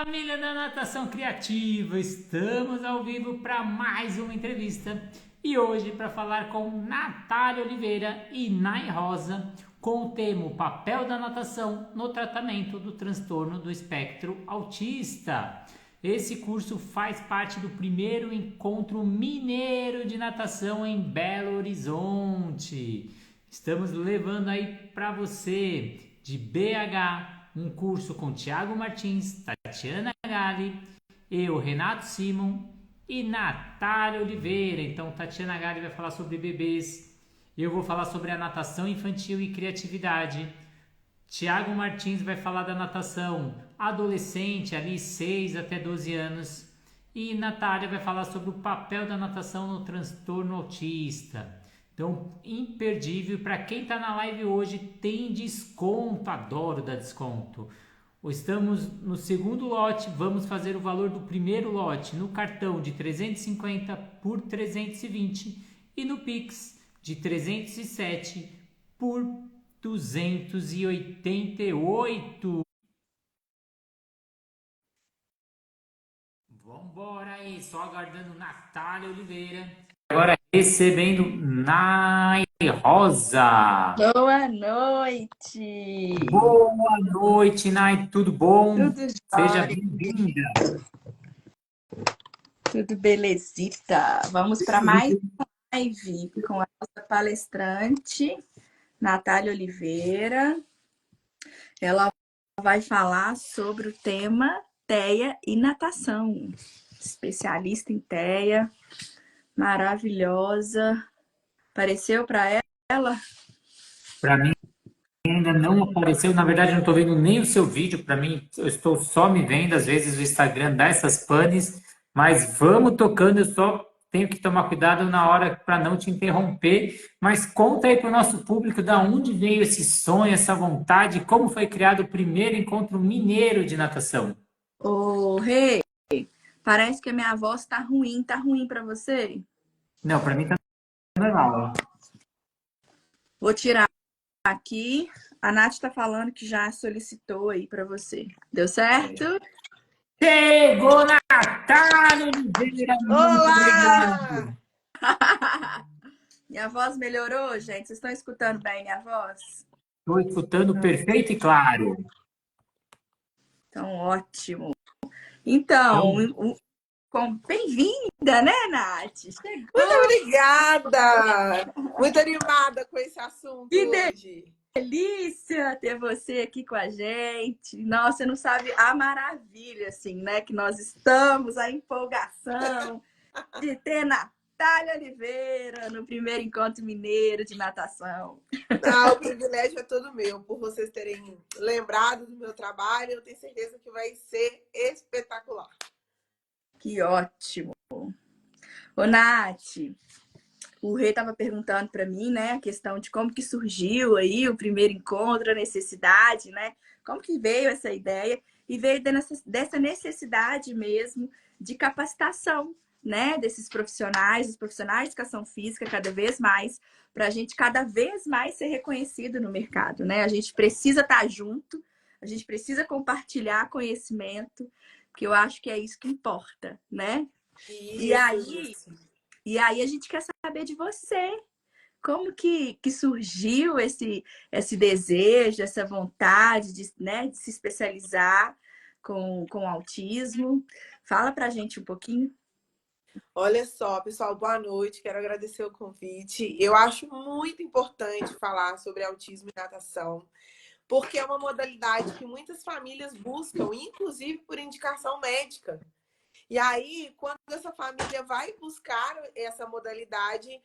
Família da Natação Criativa, estamos ao vivo para mais uma entrevista e hoje para falar com Natália Oliveira e Nai Rosa com o tema o papel da natação no tratamento do transtorno do espectro autista. Esse curso faz parte do primeiro encontro mineiro de natação em Belo Horizonte. Estamos levando aí para você de BH um curso com Tiago Martins, Tatiana Gali, eu, Renato Simon e Natália Oliveira. Então, Tatiana Gali vai falar sobre bebês, eu vou falar sobre a natação infantil e criatividade. Tiago Martins vai falar da natação adolescente, ali 6 até 12 anos. E Natália vai falar sobre o papel da natação no transtorno autista. Então, imperdível. Para quem está na live hoje, tem desconto. Adoro dar desconto. Estamos no segundo lote. Vamos fazer o valor do primeiro lote no cartão de 350 por 320 e no Pix de 307 por 288. Vambora aí, só aguardando Natália Oliveira. Agora recebendo Nai Rosa. Boa noite! Boa noite, Nai, tudo bom? Tudo Seja jóia, bem-vinda. tudo belezita. Vamos para mais uma live com a nossa palestrante, Natália Oliveira. Ela vai falar sobre o tema TEA e natação. Especialista em TEA, maravilhosa. Apareceu para ela? Para mim ainda não apareceu, na verdade eu não estou vendo nem o seu vídeo, para mim eu estou só me vendo, às vezes o Instagram dá essas panes, mas vamos tocando, eu só tenho que tomar cuidado na hora para não te interromper, mas conta aí para o nosso público da onde veio esse sonho, essa vontade, como foi criado o primeiro encontro mineiro de natação. Ô, Rei, parece que a minha voz tá ruim. Tá ruim para você? Não, para mim tá normal. Vou tirar aqui. A Nath está falando que já solicitou aí para você. Deu certo? Chegou Natália Oliveira, muito Olá! obrigado. Minha voz melhorou, gente? Vocês estão escutando bem minha voz? Estou escutando perfeito e claro. Então, ótimo. Então, Então, bem-vinda, né, Nath? Muito Chegou! obrigada! Muito animada com esse assunto Que hoje. delícia ter você aqui com a gente. Nossa, você não sabe a maravilha, assim, né? Que nós estamos, a empolgação de ter Natália Oliveira no primeiro encontro mineiro de natação. Ah, o privilégio é todo meu, por vocês terem lembrado do meu trabalho. Eu tenho certeza que vai ser espetacular. Que ótimo. Ô, Nath, o Rei estava perguntando para mim, né, a questão de como que surgiu aí o primeiro encontro, a necessidade, né? Como que veio essa ideia? E veio dessa necessidade mesmo de capacitação, né, desses profissionais, os profissionais de educação física, cada vez mais, para a gente cada vez mais ser reconhecido no mercado, né? A gente precisa estar junto, a gente precisa compartilhar conhecimento, porque eu acho que é isso que importa, né? E aí, Isso. e aí a gente quer saber de você. Como que surgiu esse desejo, essa vontade de, né, de se especializar com autismo? Fala pra gente um pouquinho. Olha só, pessoal, boa noite. Quero agradecer o convite. Eu acho muito importante falar sobre autismo e natação, porque é uma modalidade que muitas famílias buscam, inclusive por indicação médica. E aí, quando essa família vai buscar essa modalidade,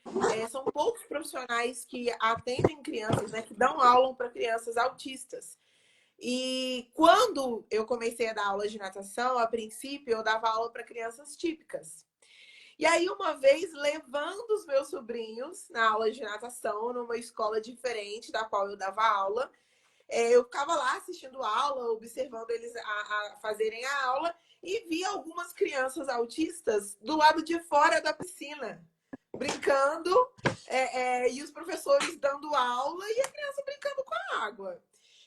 são poucos profissionais que atendem crianças, né, que dão aula para crianças autistas. E quando eu comecei a dar aula de natação, a princípio eu dava aula para crianças típicas. E aí, uma vez, levando os meus sobrinhos na aula de natação, numa escola diferente da qual eu dava aula, eu ficava lá assistindo aula, observando eles a fazerem a aula e via algumas crianças autistas do lado de fora da piscina, brincando, e os professores dando aula e a criança brincando com a água.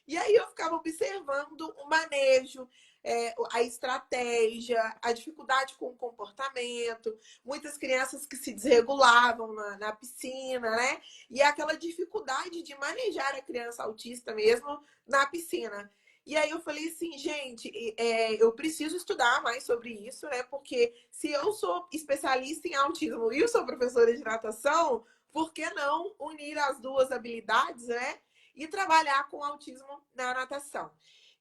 E aí eu ficava observando o manejo, a estratégia, a dificuldade com o comportamento, muitas crianças que se desregulavam na piscina, né? E aquela dificuldade de manejar a criança autista mesmo na piscina. E aí eu falei assim, gente, eu preciso estudar mais sobre isso, né? Porque se eu sou especialista em autismo e eu sou professora de natação, por que não unir as duas habilidades, né? E trabalhar com autismo na natação.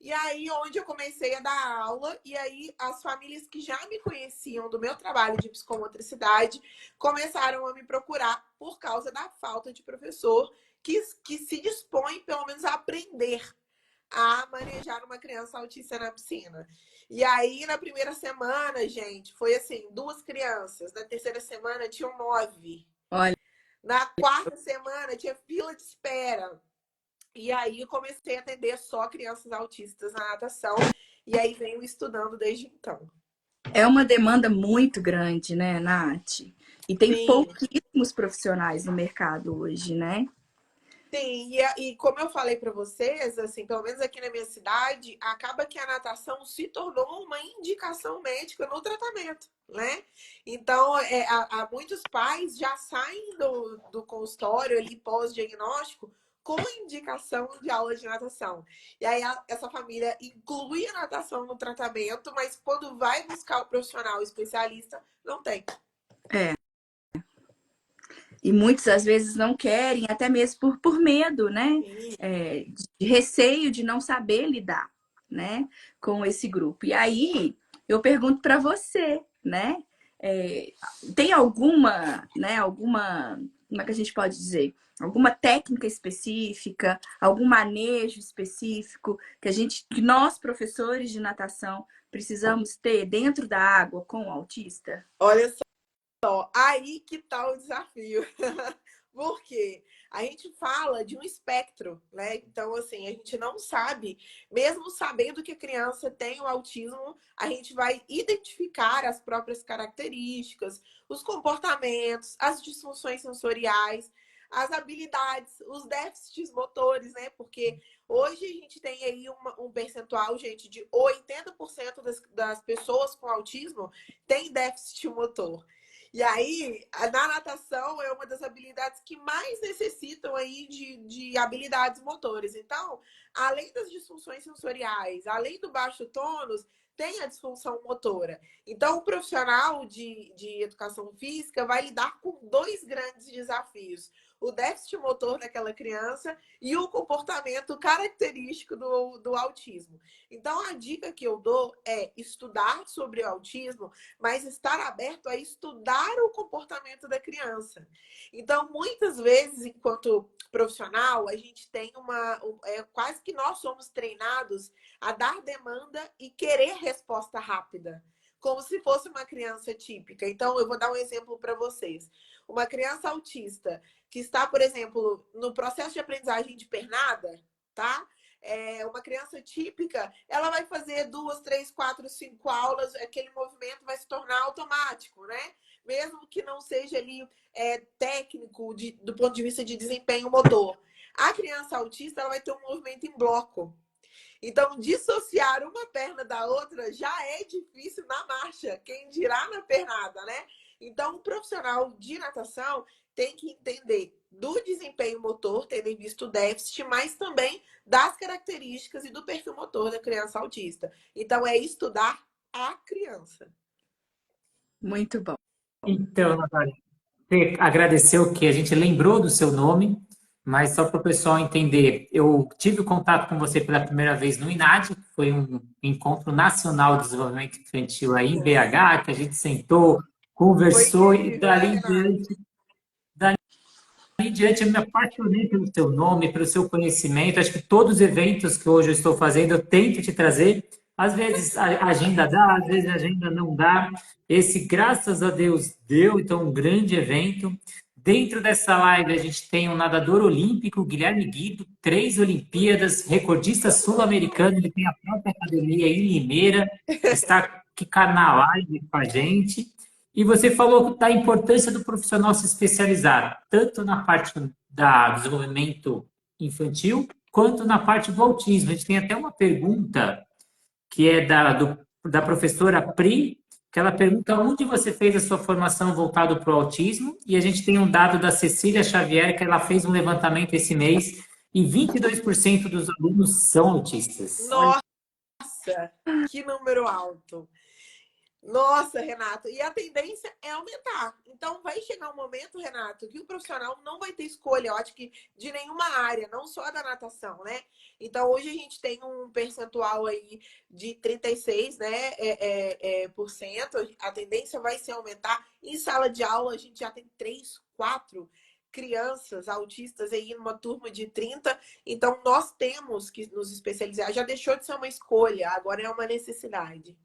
E aí, onde eu comecei a dar aula, e aí as famílias que já me conheciam do meu trabalho de psicomotricidade começaram a me procurar por causa da falta de professor que se dispõe, pelo menos, a aprender a manejar uma criança autista na piscina. E aí, na primeira semana, gente, foi assim, 2 crianças. Na terceira semana, tinham 9. Olha, Na quarta semana, tinha fila de espera. E aí, eu comecei a atender só crianças autistas na natação. E aí, venho estudando desde então. é uma demanda muito grande, né, Nath? E tem Sim. pouquíssimos profissionais no mercado hoje, né? Sim, e como eu falei para vocês, assim, pelo menos aqui na minha cidade, acaba que a natação se tornou uma indicação médica no tratamento, né? Então, muitos pais já saem do consultório ali pós-diagnóstico com indicação de aula de natação. E aí essa família inclui a natação no tratamento, mas quando vai buscar o profissional especialista, não tem. É. E muitos, às vezes, não querem, até mesmo por medo, né? De receio de não saber lidar, né? Com esse grupo. E aí, eu pergunto para você, né? Tem alguma, né? Como é que a gente pode dizer? Alguma técnica específica, algum manejo específico que nós, professores de natação, precisamos ter dentro da água com o autista? Olha só, aí que tá o desafio. Porque a gente fala de um espectro, né? Então, assim, a gente não sabe, mesmo sabendo que a criança tem o autismo, a gente vai identificar as próprias características, os comportamentos, as disfunções sensoriais, as habilidades, os déficits motores, né? Porque hoje a gente tem aí um percentual, gente, de 80% das pessoas com autismo tem déficit motor. E aí, na natação é uma das habilidades que mais necessitam aí de habilidades motores. Então, além das disfunções sensoriais, além do baixo tônus, tem a disfunção motora. Então, o profissional de educação física vai lidar com 2 grandes desafios. O déficit motor daquela criança e o comportamento característico do autismo. Então, a dica que eu dou é estudar sobre o autismo, mas estar aberto a estudar o comportamento da criança. Então, muitas vezes, enquanto profissional, a gente tem quase que nós somos treinados a dar demanda e querer resposta rápida, como se fosse uma criança típica. Então, eu vou dar um exemplo para vocês. Uma criança autista que está, por exemplo, no processo de aprendizagem de pernada, tá? Uma criança típica, ela vai fazer 2, 3, 4, 5 aulas, aquele movimento vai se tornar automático, né? Mesmo que não seja ali técnico do ponto de vista de desempenho motor. A criança autista, ela vai ter um movimento em bloco. Então, dissociar uma perna da outra já é difícil na marcha, quem dirá na pernada, né? Então, o profissional de natação tem que entender do desempenho motor, tendo em vista o déficit, mas também das características e do perfil motor da criança autista. Então, é estudar a criança. Muito bom. Então, Natália, você agradeceu que a gente lembrou do seu nome, mas só para o pessoal entender, eu tive contato com você pela primeira vez no INAD, que foi um Encontro Nacional de Desenvolvimento Infantil aí em BH, que a gente sentou, conversou e dali em diante eu me apaixonei pelo seu nome, pelo seu conhecimento. Acho que todos os eventos que hoje eu estou fazendo, eu tento te trazer. Às vezes a agenda dá, às vezes a agenda não dá. Esse, graças a Deus, deu. Então, um grande evento. Dentro dessa live, a gente tem um nadador olímpico, Guilherme Guido, 3 Olimpíadas, recordista sul-americano. Ele tem a própria academia em Limeira, está aqui na live com a gente. E você falou da importância do profissional se especializar, tanto na parte do desenvolvimento infantil, quanto na parte do autismo. A gente tem até uma pergunta que é da professora Pri, que ela pergunta onde você fez a sua formação voltado para o autismo, e a gente tem um dado da Cecília Xavier, que ela fez um levantamento esse mês, e 22% dos alunos são autistas. Nossa, que número alto. Nossa, Renato, e a tendência é aumentar. Então, vai chegar um momento, Renato, que o profissional não vai ter escolha, eu acho que de nenhuma área, não só da natação, né? Então, hoje a gente tem um percentual aí de 36, né, por cento. A tendência vai ser aumentar. Em sala de aula, a gente já tem 3, 4 crianças autistas aí numa turma de 30. Então, nós temos que nos especializar. Já deixou de ser uma escolha, agora é uma necessidade.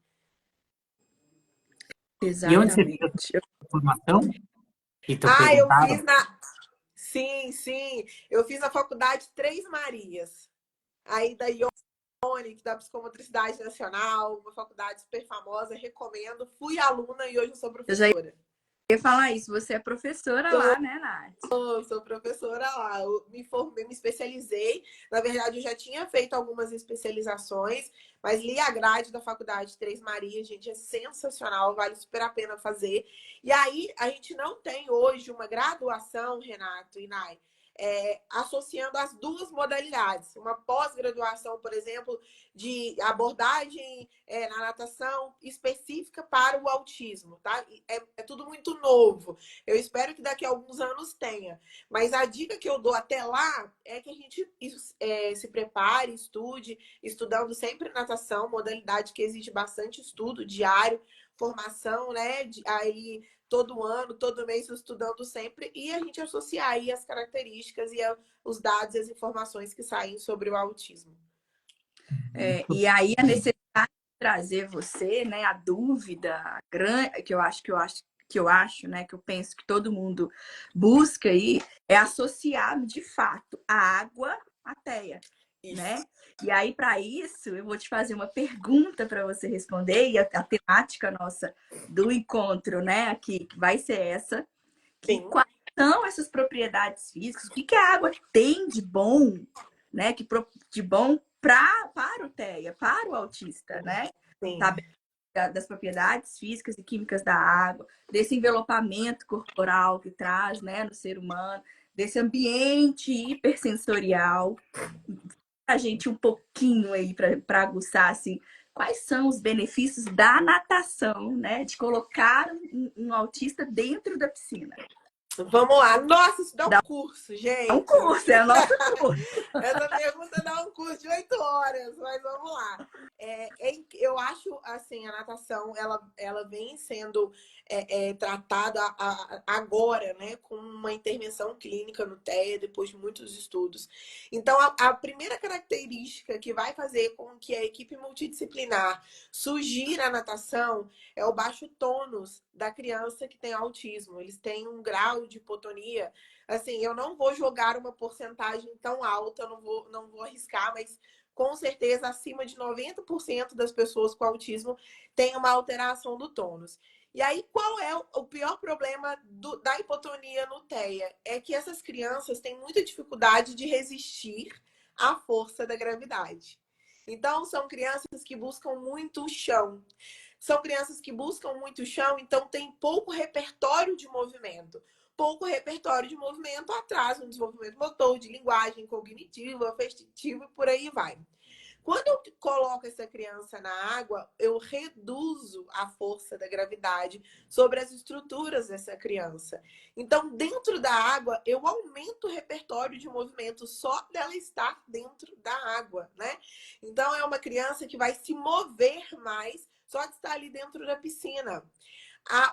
E onde você fez Exatamente. a formação? Então, Eu fiz perguntaram. na. Sim, sim. Eu fiz na faculdade Três Marias. Aí da IONIC, da Psicomotricidade Nacional, uma faculdade super famosa, recomendo. Fui aluna e hoje eu sou Eu já professora. ia falar isso. Você é professora lá, né, Nath? Eu sou professora lá. Eu me formei, me especializei. Na verdade, eu já tinha feito algumas especializações, mas li a grade da faculdade Três Marias, gente, é sensacional, vale super a pena fazer. E aí, a gente não tem hoje uma graduação, Renato e Nai, associando as duas modalidades. Uma pós-graduação, por exemplo, de abordagem na natação específica para o autismo, tá? É tudo muito novo. Eu espero que daqui a alguns anos tenha. Mas a dica que eu dou até lá é que a gente se prepare, estude, estudando sempre natação, modalidade que exige bastante estudo diário, formação, né? Aí todo ano, todo mês estudando sempre, e a gente associar aí as características e os dados e as informações que saem sobre o autismo. E aí a necessidade de trazer você, né, a dúvida grande que eu acho, né, que eu penso que todo mundo busca aí, é associar de fato a água à TEA, né? E aí para isso eu vou te fazer uma pergunta para você responder, e a temática nossa do encontro, né, aqui vai ser essa, que quais são essas propriedades físicas, o que a água tem de bom, né, de bom para o TEA, para o autista, né? Sim. Saber das propriedades físicas e químicas da água, desse envelopamento corporal que traz, né, no ser humano, desse ambiente hipersensorial. A gente um pouquinho aí para aguçar assim, quais são os benefícios da natação, né, de colocar um autista dentro da piscina. Vamos lá. Nossa, isso dá um curso, gente. É um curso, é o nosso curso. Essa pergunta dá um curso de 8 horas, mas vamos lá. Eu acho, assim, a natação, ela vem sendo tratada agora, né, com uma intervenção clínica no TEA, depois de muitos estudos. Então, a primeira característica que vai fazer com que a equipe multidisciplinar sugira a natação é o baixo tônus da criança que tem autismo. Eles têm um grau de hipotonia. Assim, eu não vou jogar uma porcentagem tão alta, não vou arriscar, mas com certeza acima de 90% das pessoas com autismo têm uma alteração do tônus. E aí, qual é o pior problema da hipotonia no TEA? É que essas crianças têm muita dificuldade de resistir à força da gravidade. Então, são crianças que buscam muito o chão. São crianças que buscam muito o chão, então tem pouco repertório de movimento. Pouco repertório de movimento atrasa um desenvolvimento motor, de linguagem cognitiva, afetiva e por aí vai. Quando eu coloco essa criança na água, eu reduzo a força da gravidade sobre as estruturas dessa criança. Então, dentro da água, eu aumento o repertório de movimento só dela estar dentro da água, né? Então, é uma criança que vai se mover mais só de estar ali dentro da piscina.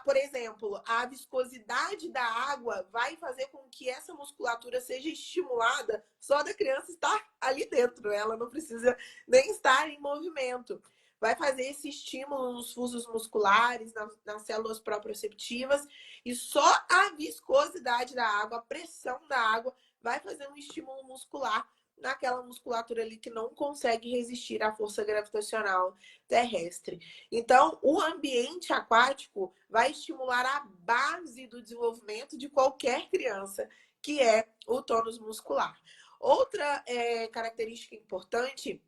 Por exemplo, a viscosidade da água vai fazer com que essa musculatura seja estimulada só da criança estar ali dentro. Ela não precisa nem estar em movimento. Vai fazer esse estímulo nos fusos musculares, nas células proprioceptivas, e só a viscosidade da água, a pressão da água, vai fazer um estímulo muscular naquela musculatura ali que não consegue resistir à força gravitacional terrestre. Então, o ambiente aquático vai estimular a base do desenvolvimento de qualquer criança, que é o tônus muscular. Outra característica importante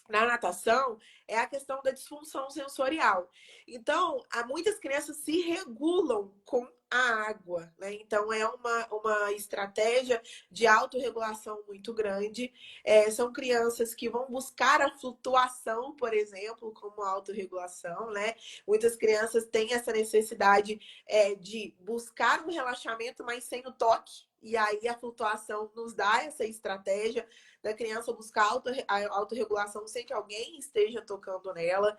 na natação é a questão da disfunção sensorial. Então, há muitas crianças se regulam com a água, né? Então, é uma estratégia de autorregulação muito grande. São crianças que vão buscar a flutuação, por exemplo, como autorregulação, né? Muitas crianças têm essa necessidade de buscar um relaxamento, mas sem o toque. E aí a flutuação nos dá essa estratégia da criança buscar a autorregulação sem que alguém esteja tocando nela.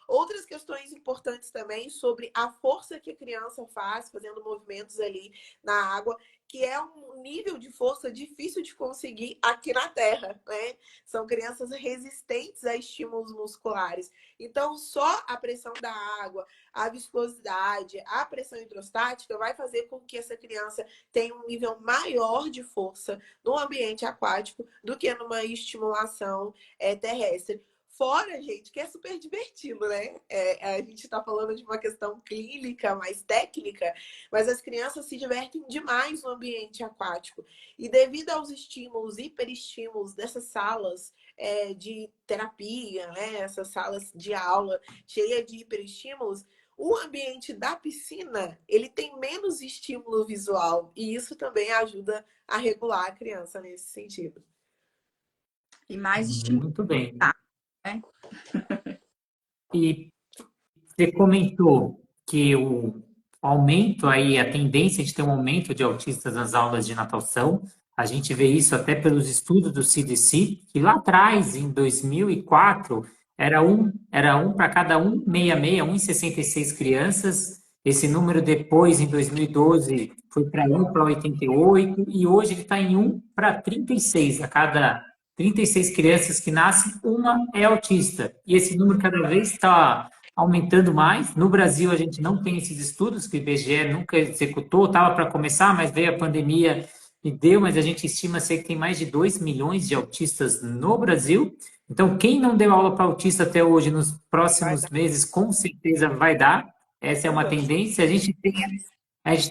Outras questões importantes também sobre a força que a criança faz fazendo movimentos ali na água, que é um nível de força difícil de conseguir aqui na Terra, né? São crianças resistentes a estímulos musculares. Então, só a pressão da água, a viscosidade, a pressão hidrostática vai fazer com que essa criança tenha um nível maior de força no ambiente aquático do que numa estimulação terrestre. Fora, gente, que é super divertido, né? A gente está falando de uma questão clínica, mais técnica, mas as crianças se divertem demais no ambiente aquático. E devido aos estímulos, hiperestímulos dessas salas de terapia, né? Essas salas de aula cheias de hiperestímulos, o ambiente da piscina, ele tem menos estímulo visual. E isso também ajuda a regular a criança nesse sentido. E mais estímulo, Muito bem. né? E você comentou que o aumento aí, a tendência de ter um aumento de autistas nas aulas de natação, a gente vê isso até pelos estudos do CDC, que lá atrás, em 2004, era um para cada 1,66 crianças. Esse número depois, em 2012, foi para 1 para 88, e hoje ele está em 1 para 36. A cada 36 crianças que nascem, uma é autista. E esse número cada vez está aumentando mais. No Brasil, a gente não tem esses estudos, que o IBGE nunca executou, estava para começar, mas veio a pandemia e deu, mas a gente estima ser que tem mais de 2 milhões de autistas no Brasil. Então, quem não deu aula para autista até hoje, nos próximos meses, com certeza vai dar. Essa é uma tendência. A gente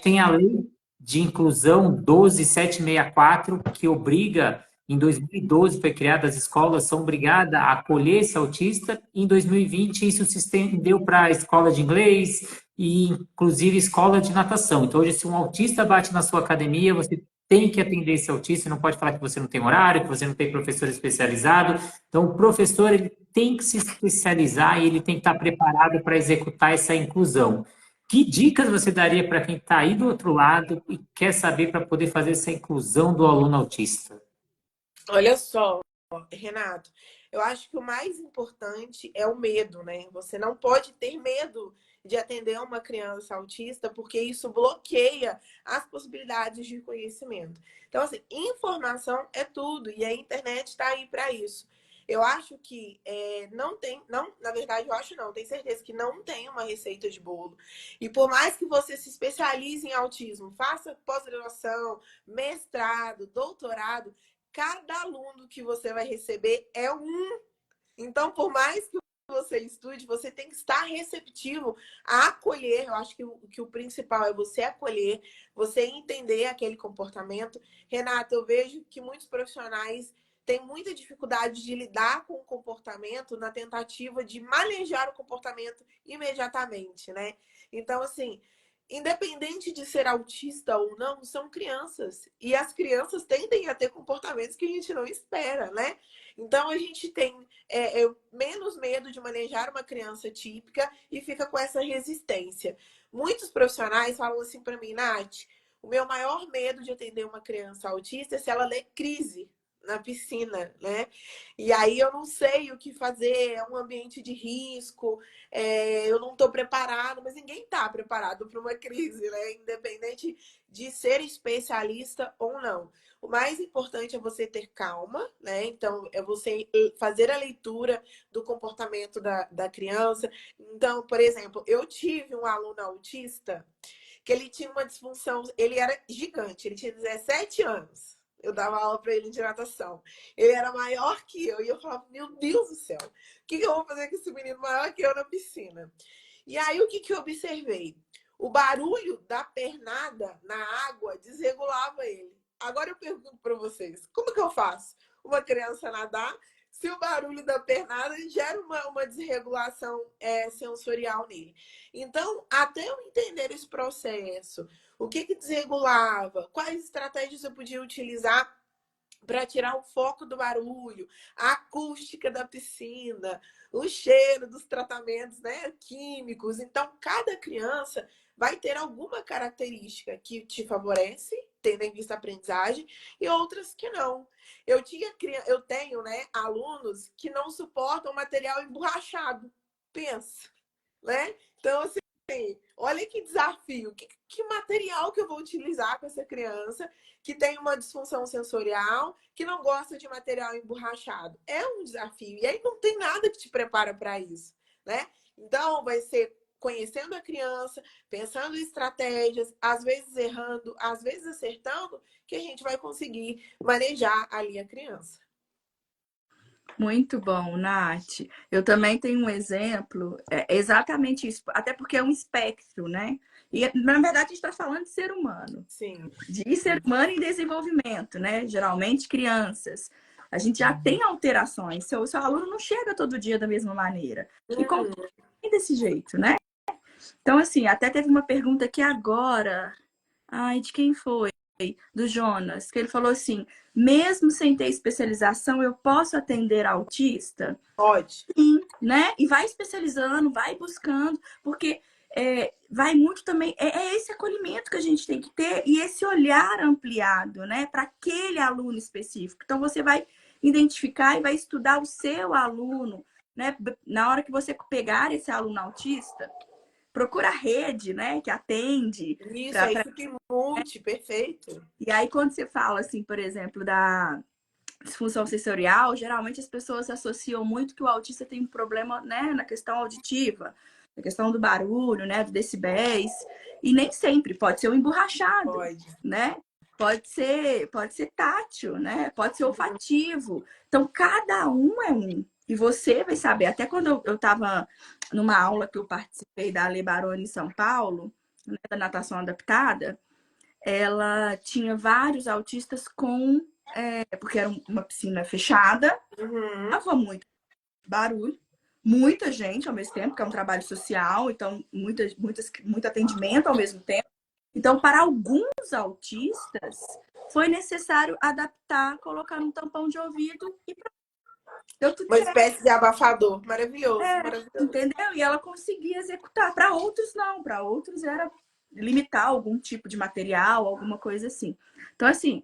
tem a lei de inclusão 12764, que obriga, em 2012 foi criada, as escolas são obrigadas a acolher esse autista. Em 2020, isso se estendeu para a escola de inglês e, inclusive, escola de natação. Então, hoje, se um autista bate na sua academia, você tem que atender esse autista, não pode falar que você não tem horário, que você não tem professor especializado. Então, o professor ele tem que se especializar e ele tem que estar preparado para executar essa inclusão. Que dicas você daria para quem está aí do outro lado e quer saber para poder fazer essa inclusão do aluno autista? Olha só, Renato, eu acho que o mais importante é o medo, né? Você não pode ter medo de atender uma criança autista, porque isso bloqueia as possibilidades de conhecimento. Então, assim, informação é tudo e a internet está aí para isso. Eu acho que não tem, não, na verdade, eu acho não, tenho certeza que não tem uma receita de bolo. E por mais que você se especialize em autismo, faça pós-graduação, mestrado, doutorado, cada aluno que você vai receber é um. Então, por mais que você estude, você tem que estar receptivo a acolher. Eu acho que o principal é você acolher, você entender aquele comportamento. Renata, eu vejo que muitos profissionais têm muita dificuldade de lidar com o comportamento na tentativa de manejar o comportamento imediatamente, né? Então, assim, independente de ser autista ou não, são crianças. E as crianças tendem a ter comportamentos que a gente não espera, né? Então, a gente tem menos medo de manejar uma criança típica e fica com essa resistência. Muitos profissionais falam assim para mim, Nath, o meu maior medo de atender uma criança autista é se ela ler crise na piscina, né? E aí eu não sei o que fazer, é um ambiente de risco, eu não estou preparado, mas ninguém está preparado para uma crise, né? Independente de ser especialista ou não. O mais importante é você ter calma, né? Então, é você fazer a leitura do comportamento da criança. Então, por exemplo, eu tive um aluno autista que ele tinha uma disfunção, ele era gigante, ele tinha 17 anos. Eu dava aula para ele de natação. Ele era maior que eu. E eu falava, meu Deus do céu, o que eu vou fazer com esse menino maior que eu na piscina? E aí, o que eu observei? O barulho da pernada na água desregulava ele. Agora eu pergunto para vocês, como que eu faço uma criança nadar se o barulho da pernada gera uma desregulação sensorial nele? Então, até eu entender esse processo, o que desregulava, quais estratégias eu podia utilizar para tirar o foco do barulho, a acústica da piscina, o cheiro dos tratamentos, né, químicos. Então, cada criança vai ter alguma característica que te favorece, tendo em vista a aprendizagem, e outras que não. Eu tenho, né, alunos que não suportam material emborrachado. Pensa, né? Então, assim, olha que desafio. Que material que eu vou utilizar com essa criança que tem uma disfunção sensorial, que não gosta de material emborrachado? É um desafio. E aí não tem nada que te prepara para isso, né? Então, vai ser conhecendo a criança, pensando em estratégias, às vezes errando, às vezes acertando, que a gente vai conseguir manejar ali a criança. Muito bom, Nath. Eu também tenho um exemplo, exatamente isso, até porque é um espectro, né? E, na verdade, a gente está falando de ser humano, Sim. de ser humano em desenvolvimento, né? Geralmente crianças. A gente já tem alterações. Seu aluno não chega todo dia da mesma maneira. E como desse jeito, né? Então, assim, até teve uma pergunta aqui agora. Ai, de quem foi? Do Jonas, que ele falou assim: mesmo sem ter especialização, eu posso atender autista? Pode. Sim, né? E vai especializando, vai buscando, porque vai muito também. É esse acolhimento que a gente tem que ter e esse olhar ampliado, né, para aquele aluno específico. Então, você vai identificar e vai estudar o seu aluno, né? Na hora que você pegar esse aluno autista, procura a rede, né, que atende. Isso, aí fica em multi, perfeito. E aí, quando você fala, assim, por exemplo, da disfunção sensorial, geralmente as pessoas associam muito que o autista tem um problema, né, na questão auditiva, na questão do barulho, né, dos decibéis, e nem sempre, pode ser um emborrachado, Pode. né? Pode ser tátil, né? Pode ser olfativo. Então, cada um é um. E você vai saber. Até quando eu estava numa aula que eu participei da Ale Baroni em São Paulo, né, da natação adaptada, ela tinha vários autistas porque era uma piscina fechada, dava muito barulho, muita gente ao mesmo tempo, que é um trabalho social, então muito atendimento ao mesmo tempo. Então, para alguns autistas, foi necessário adaptar, colocar um tampão de ouvido e deu tudo Uma certo. espécie de abafador. Maravilhoso, maravilhoso. Entendeu? E ela conseguia executar. Para outros, não. Para outros era limitar algum tipo de material, alguma coisa assim. Então, assim,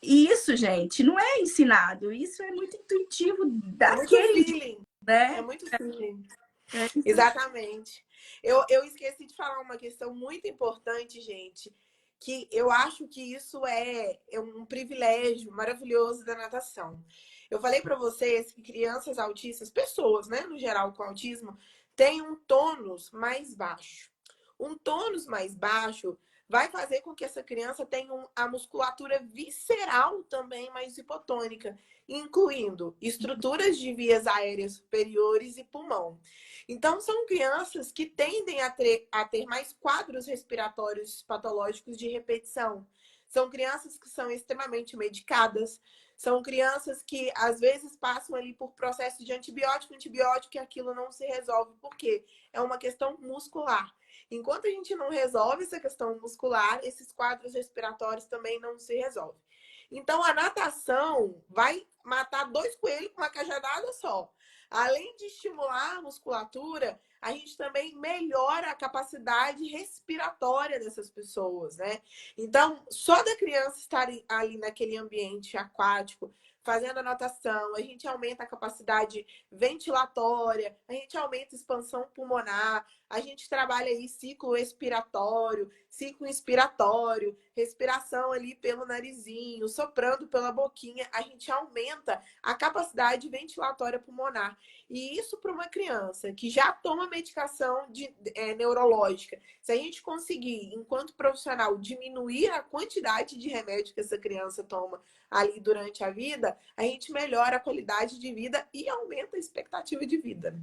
isso, gente, não é ensinado. Isso é muito intuitivo É muito daquele, feeling. né? É muito feeling. Isso. Exatamente. Eu esqueci de falar uma questão muito importante, gente, que eu acho que isso é um privilégio maravilhoso da natação. Eu falei para vocês que crianças autistas, pessoas, né, no geral com autismo, têm um tônus mais baixo. Um tônus mais baixo vai fazer com que essa criança tenha a musculatura visceral também mais hipotônica, incluindo estruturas de vias aéreas superiores e pulmão. Então, são crianças que tendem a ter mais quadros respiratórios patológicos de repetição. São crianças que são extremamente medicadas. São crianças que, às vezes, passam ali por processo de antibiótico, e aquilo não se resolve. Por quê? É uma questão muscular. Enquanto a gente não resolve essa questão muscular, esses quadros respiratórios também não se resolvem. Então, a natação vai matar 2 coelhos com uma cajadada só. Além de estimular a musculatura, a gente também melhora a capacidade respiratória dessas pessoas, né? Então, só da criança estar ali naquele ambiente aquático, fazendo a natação, a gente aumenta a capacidade ventilatória, a gente aumenta a expansão pulmonar, a gente trabalha aí ciclo expiratório, ciclo inspiratório, respiração ali pelo narizinho, soprando pela boquinha, a gente aumenta a capacidade ventilatória pulmonar. E isso para uma criança que já toma medicação neurológica, se a gente conseguir, enquanto profissional, diminuir a quantidade de remédio que essa criança toma ali durante a vida, a gente melhora a qualidade de vida e aumenta a expectativa de vida.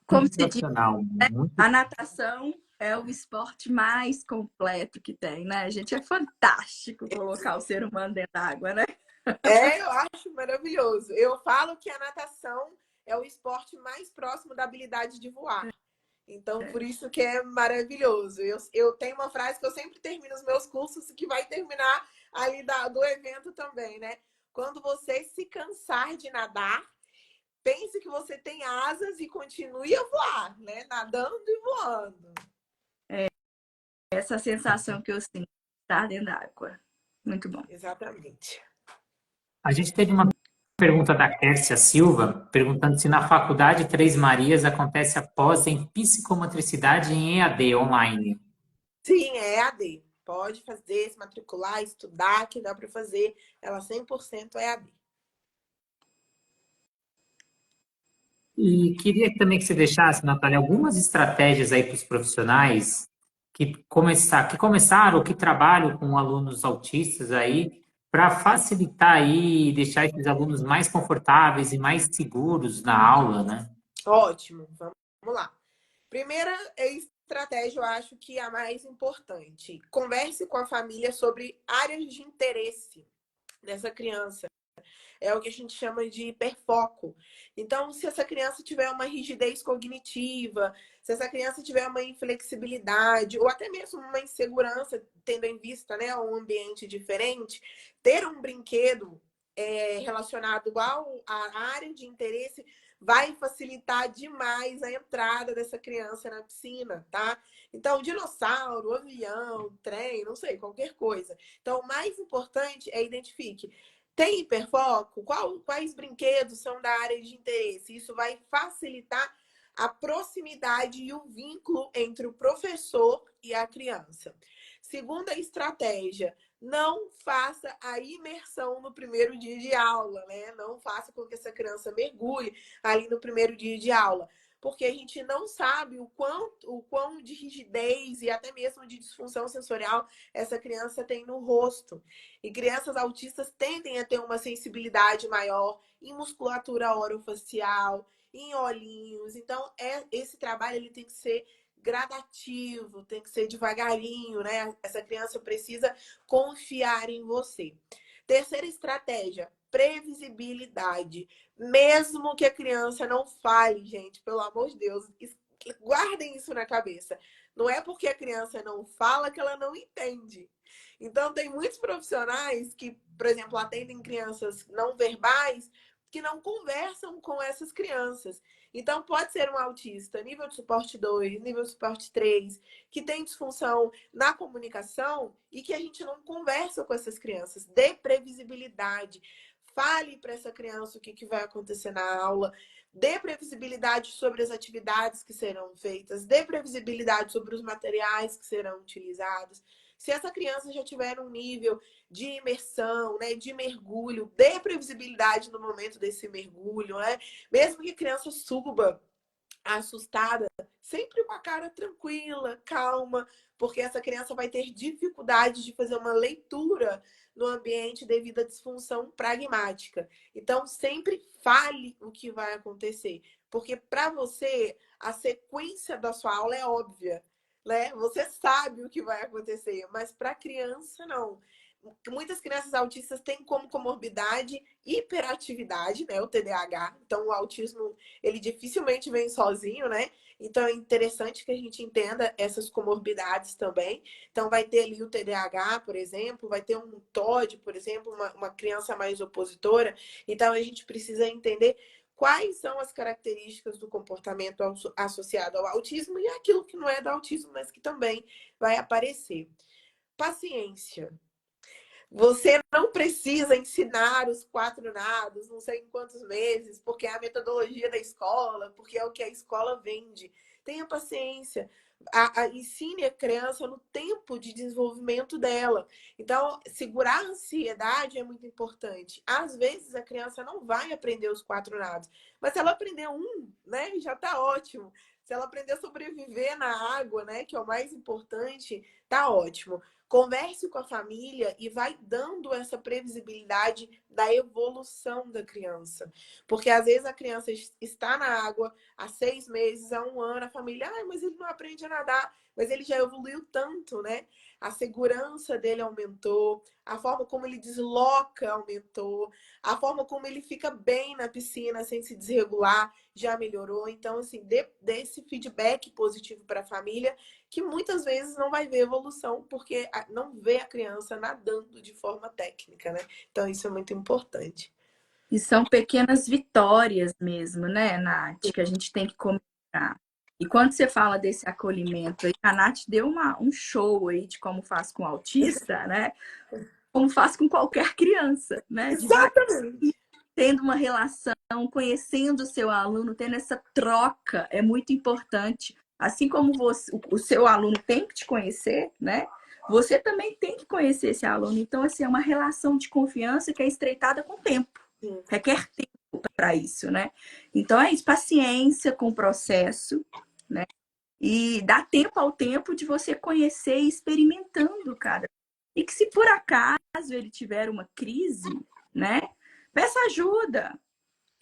Como se diz, Sensacional, muito a natação É o esporte mais completo que tem, né? A gente é fantástico colocar o ser humano dentro da água, né? Eu acho maravilhoso. Eu falo que a natação é o esporte mais próximo da habilidade de voar. Então, por isso que é maravilhoso. Eu tenho uma frase que eu sempre termino os meus cursos, que vai terminar ali do evento também, né? Quando você se cansar de nadar, pense que você tem asas e continue a voar, né? Nadando e voando. Essa sensação que eu sinto de estar dentro da água. Muito bom. Exatamente. A gente teve uma pergunta da Kércia Silva, perguntando se na faculdade Três Marias acontece após em psicomotricidade em EAD online. Sim, é EAD. Pode fazer, se matricular, estudar, que dá para fazer. Ela 100% é EAD. E queria também que você deixasse, Natália, algumas estratégias aí para os profissionais que começaram ou que trabalham com alunos autistas aí, para facilitar aí e deixar esses alunos mais confortáveis e mais seguros na aula, né? Ótimo, vamos lá. Primeira estratégia, eu acho que é a mais importante. Converse com a família sobre áreas de interesse dessa criança. É o que a gente chama de hiperfoco. Então, se essa criança tiver uma rigidez cognitiva, se essa criança tiver uma inflexibilidade, ou até mesmo uma insegurança, tendo em vista, né, um ambiente diferente, ter um brinquedo relacionado à área de interesse vai facilitar demais a entrada dessa criança na piscina, tá? Então, dinossauro, avião, trem, não sei, qualquer coisa. Então, o mais importante é identifique. Tem hiperfoco? Quais brinquedos são da área de interesse? Isso vai facilitar a proximidade e o vínculo entre o professor e a criança. Segunda estratégia, não faça a imersão no primeiro dia de aula, né? Não faça com que essa criança mergulhe ali no primeiro dia de aula, porque a gente não sabe o quão de rigidez e até mesmo de disfunção sensorial essa criança tem no rosto. E crianças autistas tendem a ter uma sensibilidade maior em musculatura orofacial, em olhinhos. Então, esse trabalho ele tem que ser gradativo, tem que ser devagarinho, né? Essa criança precisa confiar em você. Terceira estratégia, previsibilidade. Mesmo que a criança não fale, gente, pelo amor de Deus, guardem isso na cabeça. Não é porque a criança não fala que ela não entende. Então, tem muitos profissionais que, por exemplo, atendem crianças não verbais que não conversam com essas crianças. Então, pode ser um autista nível de suporte 2, nível de suporte 3, que tem disfunção na comunicação e que a gente não conversa com essas crianças. Dê previsibilidade. Fale para essa criança o que vai acontecer na aula. Dê previsibilidade sobre as atividades que serão feitas. Dê previsibilidade sobre os materiais que serão utilizados. Se essa criança já tiver um nível de imersão, né, de mergulho, dê previsibilidade no momento desse mergulho, né? Mesmo que a criança suba assustada, sempre com a cara tranquila, calma, porque essa criança vai ter dificuldade de fazer uma leitura no ambiente devido à disfunção pragmática. Então, sempre fale o que vai acontecer, porque para você a sequência da sua aula é óbvia, né? Você sabe o que vai acontecer, mas para a criança não. Muitas crianças autistas têm como comorbidade hiperatividade, né? O TDAH. Então, o autismo, ele dificilmente vem sozinho, né? Então, é interessante que a gente entenda essas comorbidades também. Então, vai ter ali o TDAH, por exemplo, vai ter um TOD, por exemplo, uma criança mais opositora. Então, a gente precisa entender quais são as características do comportamento associado ao autismo e aquilo que não é do autismo, mas que também vai aparecer. Paciência. Você não precisa ensinar os 4 nados, não sei em quantos meses, porque é a metodologia da escola, porque é o que a escola vende. Tenha paciência. Ensine a criança no tempo de desenvolvimento dela. Então, segurar a ansiedade é muito importante. Às vezes, a criança não vai aprender os 4 nados, mas se ela aprender um, né, já está ótimo. Se ela aprender a sobreviver na água, né, que é o mais importante, tá ótimo. Converse com a família e vai dando essa previsibilidade da evolução da criança. Porque às vezes a criança está na água há 6 meses, há 1 ano, a família, mas ele não aprende a nadar, mas ele já evoluiu tanto, né? A segurança dele aumentou, a forma como ele desloca aumentou, a forma como ele fica bem na piscina sem se desregular já melhorou. Então, assim, dê esse feedback positivo para a família, que muitas vezes não vai ver evolução, porque não vê a criança nadando de forma técnica, né? Então, isso é muito importante. E são pequenas vitórias mesmo, né, Nath, que a gente tem que comemorar. E quando você fala desse acolhimento aí, a Nath deu um show aí de como faz com o autista, né? Como faz com qualquer criança, né? Exatamente. Tendo uma relação, conhecendo o seu aluno, tendo essa troca é muito importante. Assim como o seu aluno tem que te conhecer, né? Você também tem que conhecer esse aluno. Então, assim, é uma relação de confiança que é estreitada com o tempo. Requer tempo para isso, né? Então é isso, paciência com o processo, né? E dá tempo ao tempo de você conhecer e experimentando, cara. E que se por acaso ele tiver uma crise, né? Peça ajuda.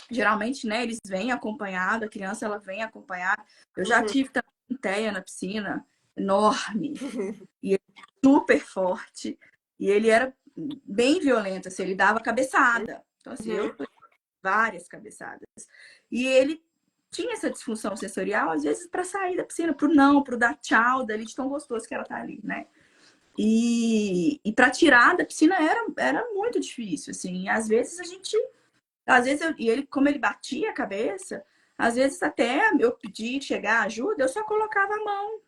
Geralmente, né, eles vêm acompanhado, a criança ela vem acompanhada. Eu já tive também um TEA na piscina, enorme, e super forte, e ele era bem violento, assim, ele dava cabeçada. Então, assim, eu várias cabeçadas. E ele tinha essa disfunção sensorial, às vezes, para sair da piscina, pro dar tchau dali, de tão gostoso que ela tá ali, né? E para tirar da piscina era muito difícil, assim. E às vezes e ele, como ele batia a cabeça, às vezes até eu pedi chegar ajuda, eu só colocava a mão,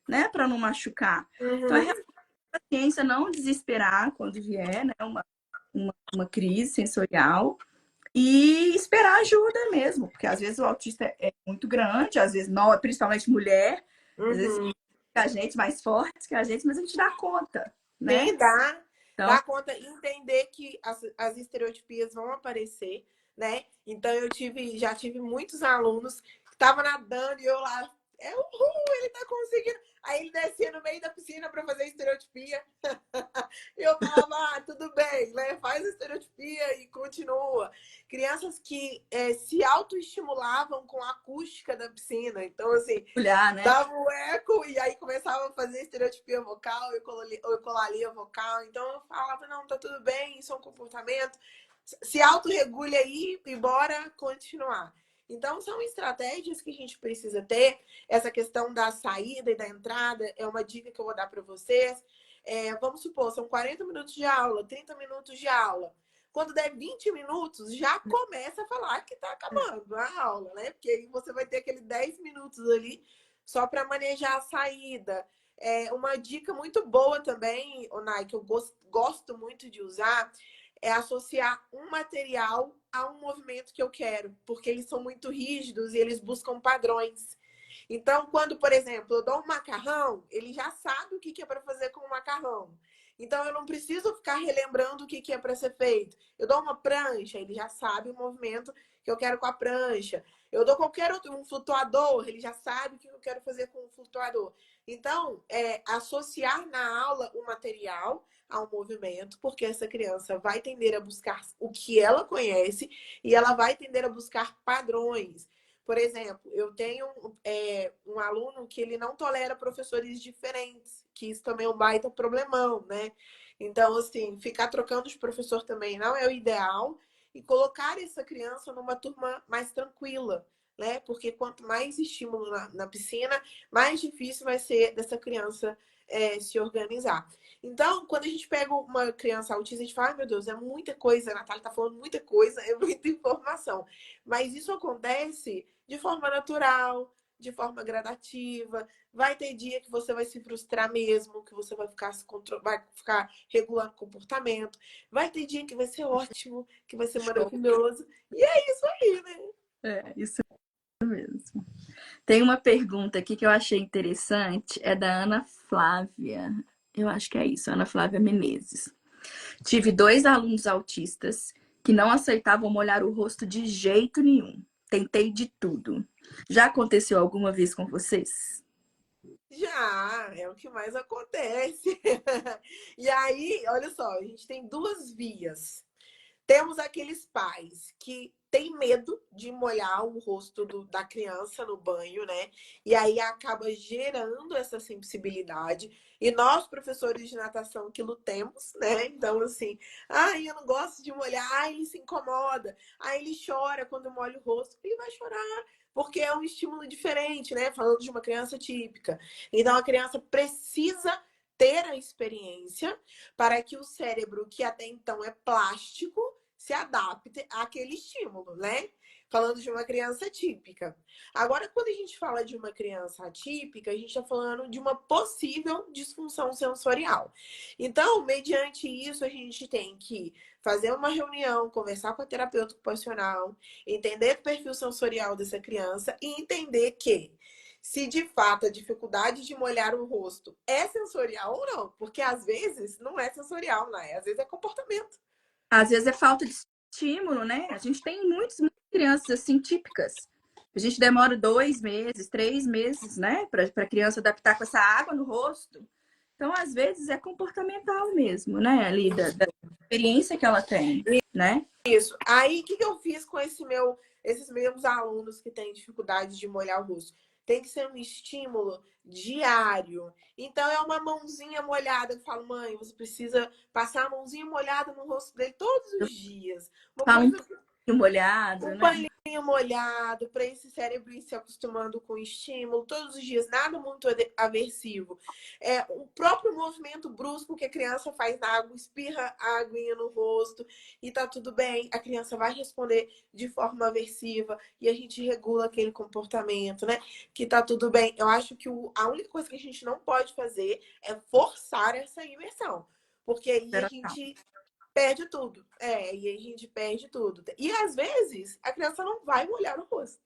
né, para não machucar. Então é realmente paciência, não desesperar quando vier, né, uma crise sensorial e esperar ajuda mesmo, porque às vezes o autista é muito grande, às vezes não, principalmente mulher, às vezes a gente mais forte que a gente, mas a gente dá conta, né? Sim, dá. Então, Dá conta, entender que as estereotipias vão aparecer, né? Então, já tive muitos alunos que estavam nadando e eu lá, ele tá conseguindo. Aí ele descia no meio da piscina para fazer estereotipia. E eu falava, tudo bem, né? Faz a estereotipia e continua. Crianças que se autoestimulavam com a acústica da piscina. Então, assim, olhar, né? dava um eco e aí começava a fazer estereotipia vocal, ecolalia vocal. Então eu falava, não, tá tudo bem, isso é um comportamento. Se autorregule aí e bora continuar. Então são estratégias que a gente precisa ter. Essa questão da saída e da entrada é uma dica que eu vou dar para vocês. Vamos supor, são 40 minutos de aula, 30 minutos de aula. Quando der 20 minutos, já começa a falar que está acabando a aula, né? Porque aí você vai ter aquele 10 minutos ali só para manejar a saída. Uma dica muito boa também, Onai, que eu gosto muito de usar, é associar um material a um movimento que eu quero, porque eles são muito rígidos e eles buscam padrões. Então, quando, por exemplo, eu dou um macarrão, ele já sabe o que é para fazer com o macarrão. Então, eu não preciso ficar relembrando o que é para ser feito. Eu dou uma prancha, ele já sabe o movimento que eu quero com a prancha. Eu dou qualquer outro, um flutuador, ele já sabe o que eu quero fazer com o flutuador. Então, associar na aula o material ao movimento, porque essa criança vai tender a buscar o que ela conhece e ela vai tender a buscar padrões. Por exemplo, eu tenho um aluno que ele não tolera professores diferentes, que isso também é um baita problemão, né? Então, assim, ficar trocando de professor também não é o ideal e colocar essa criança numa turma mais tranquila, né? Porque quanto mais estímulo na piscina, mais difícil vai ser dessa criança se organizar. Então, quando a gente pega uma criança autista, a gente fala, meu Deus, é muita coisa, a Natália tá falando muita coisa, é muita informação. Mas isso acontece de forma natural, de forma gradativa. Vai ter dia que você vai se frustrar mesmo, que você vai ficar regulando comportamento. Vai ter dia que vai ser ótimo, que vai ser maravilhoso. E é isso aí, né? Isso mesmo. Tem uma pergunta aqui que eu achei interessante, é da Ana Flávia. Eu acho que é isso, Ana Flávia Menezes. Tive 2 alunos autistas que não aceitavam molhar o rosto de jeito nenhum. tentei de tudo. Já aconteceu alguma vez com vocês? Já, é o que mais acontece. E aí, olha só, a gente tem duas vias. Temos aqueles pais que têm medo de molhar o rosto da criança no banho, né? E aí acaba gerando essa sensibilidade. E nós, professores de natação, que lutemos, né? Então, assim, eu não gosto de molhar, ele se incomoda, ele chora quando molha o rosto. Ele vai chorar, porque é um estímulo diferente, né? Falando de uma criança típica. Então, a criança precisa ter a experiência para que o cérebro, que até então é plástico, se adapte àquele estímulo, né? Falando de uma criança típica. Agora, quando a gente fala de uma criança atípica, a gente está falando de uma possível disfunção sensorial. Então, mediante isso, a gente tem que fazer uma reunião, conversar com a terapeuta ocupacional, entender o perfil sensorial dessa criança e entender que se de fato a dificuldade de molhar o rosto é sensorial ou não, porque às vezes não é sensorial, né? Às vezes é comportamento. Às vezes é falta de estímulo, né? A gente tem muitas crianças assim típicas. A gente demora 2 meses, 3 meses, né? Para a criança adaptar com essa água no rosto. Então, às vezes, é comportamental mesmo, né? Ali da experiência que ela tem, né? Isso. Aí, o que eu fiz com esses meus alunos que têm dificuldade de molhar o rosto? Tem que ser um estímulo diário. Então, é uma mãozinha molhada. Eu falo, mãe, você precisa passar a mãozinha molhada no rosto dele todos os dias. Uma Fala um coisa pouquinho molhado, um né? paninho molhado para esse cérebro ir se acostumando com o estímulo todos os dias, nada muito aversivo. O próprio movimento brusco que a criança faz na água, espirra a aguinha no rosto e tá tudo bem, a criança vai responder de forma aversiva e a gente regula aquele comportamento, né? Que tá tudo bem. Eu acho que a única coisa que a gente não pode fazer é forçar essa imersão, porque aí a gente perde tudo. E aí a gente perde tudo. E às vezes a criança não vai molhar o rosto,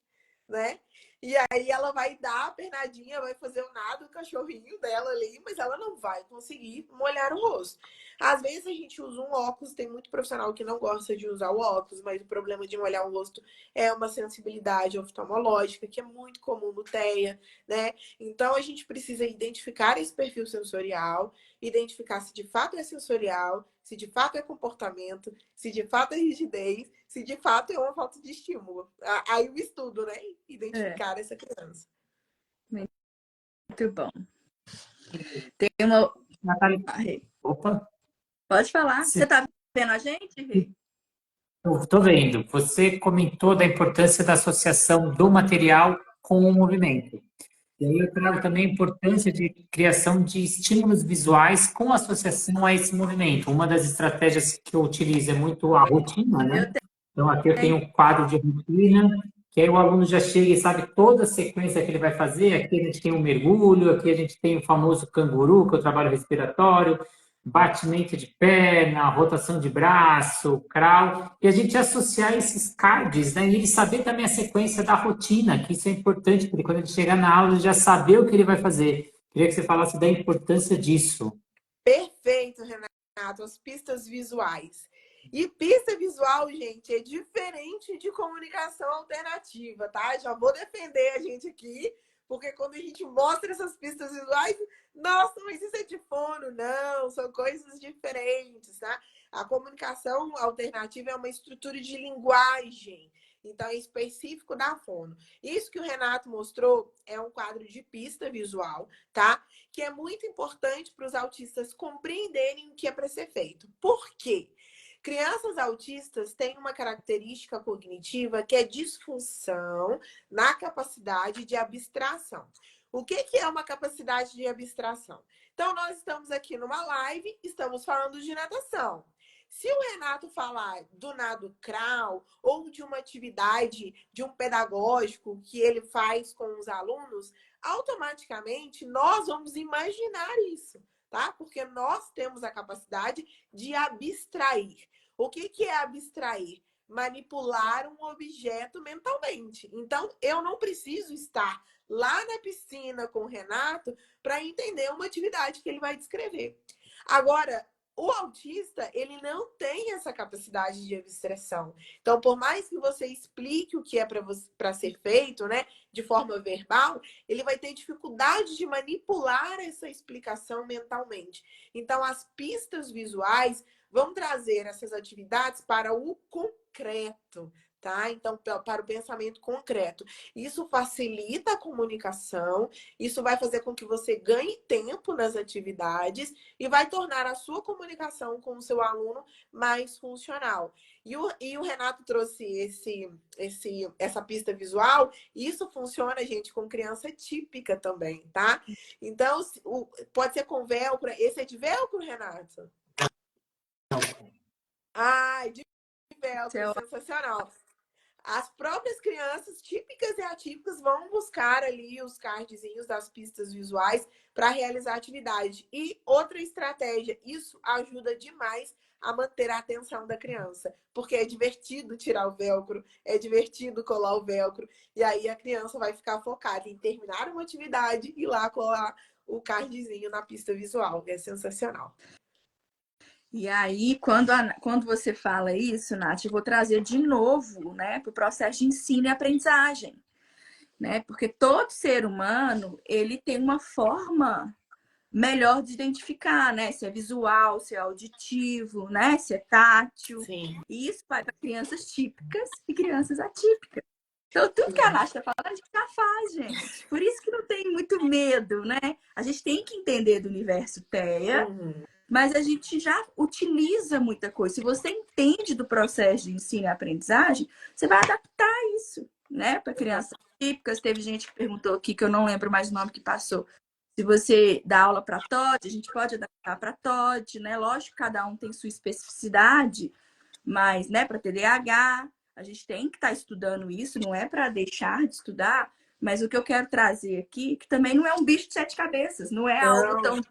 né? E aí ela vai dar a pernadinha, vai fazer o nado, o cachorrinho dela ali, mas ela não vai conseguir molhar o rosto. Às vezes a gente usa um óculos, tem muito profissional que não gosta de usar o óculos, mas o problema de molhar o rosto é uma sensibilidade oftalmológica, que é muito comum no TEA, né? Então a gente precisa identificar esse perfil sensorial, identificar se de fato é sensorial, se de fato é comportamento, se de fato é rigidez, se de fato é uma falta de estímulo. Aí o estudo, né? Identificar essa criança. Muito bom. Tem uma. Natália, opa, Pode falar. Você se- tá vendo a gente, Rê? eu estou vendo. Você comentou da importância da associação do material com o movimento. E aí eu trago também a importância de criação de estímulos visuais com associação a esse movimento. Uma das estratégias que eu utilizo é muito a rotina, Eu né? Então, aqui eu tenho um quadro de rotina, que aí o aluno já chega e sabe toda a sequência que ele vai fazer. Aqui a gente tem o mergulho, aqui a gente tem o famoso canguru, que é o trabalho respiratório, batimento de perna, rotação de braço, crawl, e a gente associar esses cards, né? E ele saber também a sequência da rotina, que isso é importante, porque quando ele chegar na aula, ele já saber o que ele vai fazer. Queria que você falasse da importância disso. Perfeito, Renato. As pistas visuais. E pista visual, gente, é diferente de comunicação alternativa, tá? Já vou defender a gente aqui, porque quando a gente mostra essas pistas visuais, nossa, mas isso é de fono? Não, são coisas diferentes, tá? A comunicação alternativa é uma estrutura de linguagem, então é específico da fono. Isso que o Renato mostrou é um quadro de pista visual, tá? Que é muito importante para os autistas compreenderem o que é para ser feito. Por quê? Crianças autistas têm uma característica cognitiva que é disfunção na capacidade de abstração. O que é uma capacidade de abstração? Então, nós estamos aqui numa live, estamos falando de natação. Se o Renato falar do nado crawl ou de uma atividade de um pedagógico que ele faz com os alunos, automaticamente nós vamos imaginar isso, tá? Porque nós temos a capacidade de abstrair. O que é abstrair? Manipular um objeto mentalmente. Então, eu não preciso estar lá na piscina com o Renato para entender uma atividade que ele vai descrever. Agora, o autista, ele não tem essa capacidade de abstração. Então, por mais que você explique o que é para ser feito, né, de forma verbal, ele vai ter dificuldade de manipular essa explicação mentalmente. Então, as pistas visuais vão trazer essas atividades para o concreto, tá? Então, para o pensamento concreto. Isso facilita a comunicação, isso vai fazer com que você ganhe tempo nas atividades e vai tornar a sua comunicação com o seu aluno mais funcional. E o Renato trouxe essa pista visual, e isso funciona, gente, com criança típica também, tá? Então, pode ser com velcro. Esse é de velcro, Renato? Ai, de velcro, sensacional. As próprias crianças típicas e atípicas vão buscar ali os cardzinhos das pistas visuais para realizar a atividade. E outra estratégia, isso ajuda demais a manter a atenção da criança, porque é divertido tirar o velcro, é divertido colar o velcro, e aí a criança vai ficar focada em terminar uma atividade e lá colar o cardzinho na pista visual. É sensacional. E aí, quando você fala isso, Nath, eu vou trazer de novo, né, para o processo de ensino e aprendizagem, né? Porque todo ser humano, ele tem uma forma melhor de identificar, né? Se é visual, se é auditivo, né? Se é tátil. Sim. E isso vai para crianças típicas e crianças atípicas. Então, tudo que a Nath está falando, a gente já faz, gente. Por isso que não tem muito medo, né? A gente tem que entender do universo TEA, mas a gente já utiliza muita coisa. Se você entende do processo de ensino e aprendizagem, você vai adaptar isso, né? Para crianças típicas. Teve gente que perguntou aqui, que eu não lembro mais o nome que passou. Se você dá aula para TOD, a gente pode adaptar para TOD, né? Lógico que cada um tem sua especificidade, mas, né, para TDAH, a gente tem que estar estudando isso, não é para deixar de estudar, mas o que eu quero trazer aqui, que também não é um bicho de sete cabeças, não é algo tão que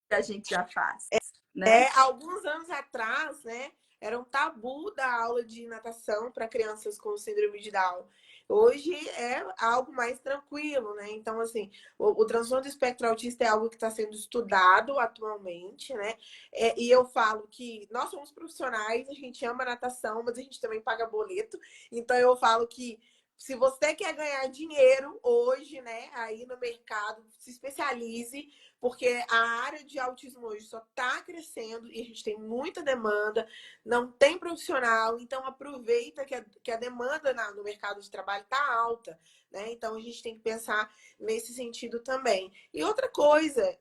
a gente já faz. Né? Alguns anos atrás, né, era um tabu da aula de natação para crianças com síndrome de Down. Hoje é algo mais tranquilo, né? Então, assim, o transtorno do espectro autista é algo que está sendo estudado atualmente, né? E eu falo que nós somos profissionais, a gente ama natação, mas a gente também paga boleto. Então, eu falo que se você quer ganhar dinheiro hoje, né, aí no mercado, se especialize, porque a área de autismo hoje só está crescendo e a gente tem muita demanda, não tem profissional, então aproveita que a demanda no mercado de trabalho está alta, né? Então a gente tem que pensar nesse sentido também. E outra coisa,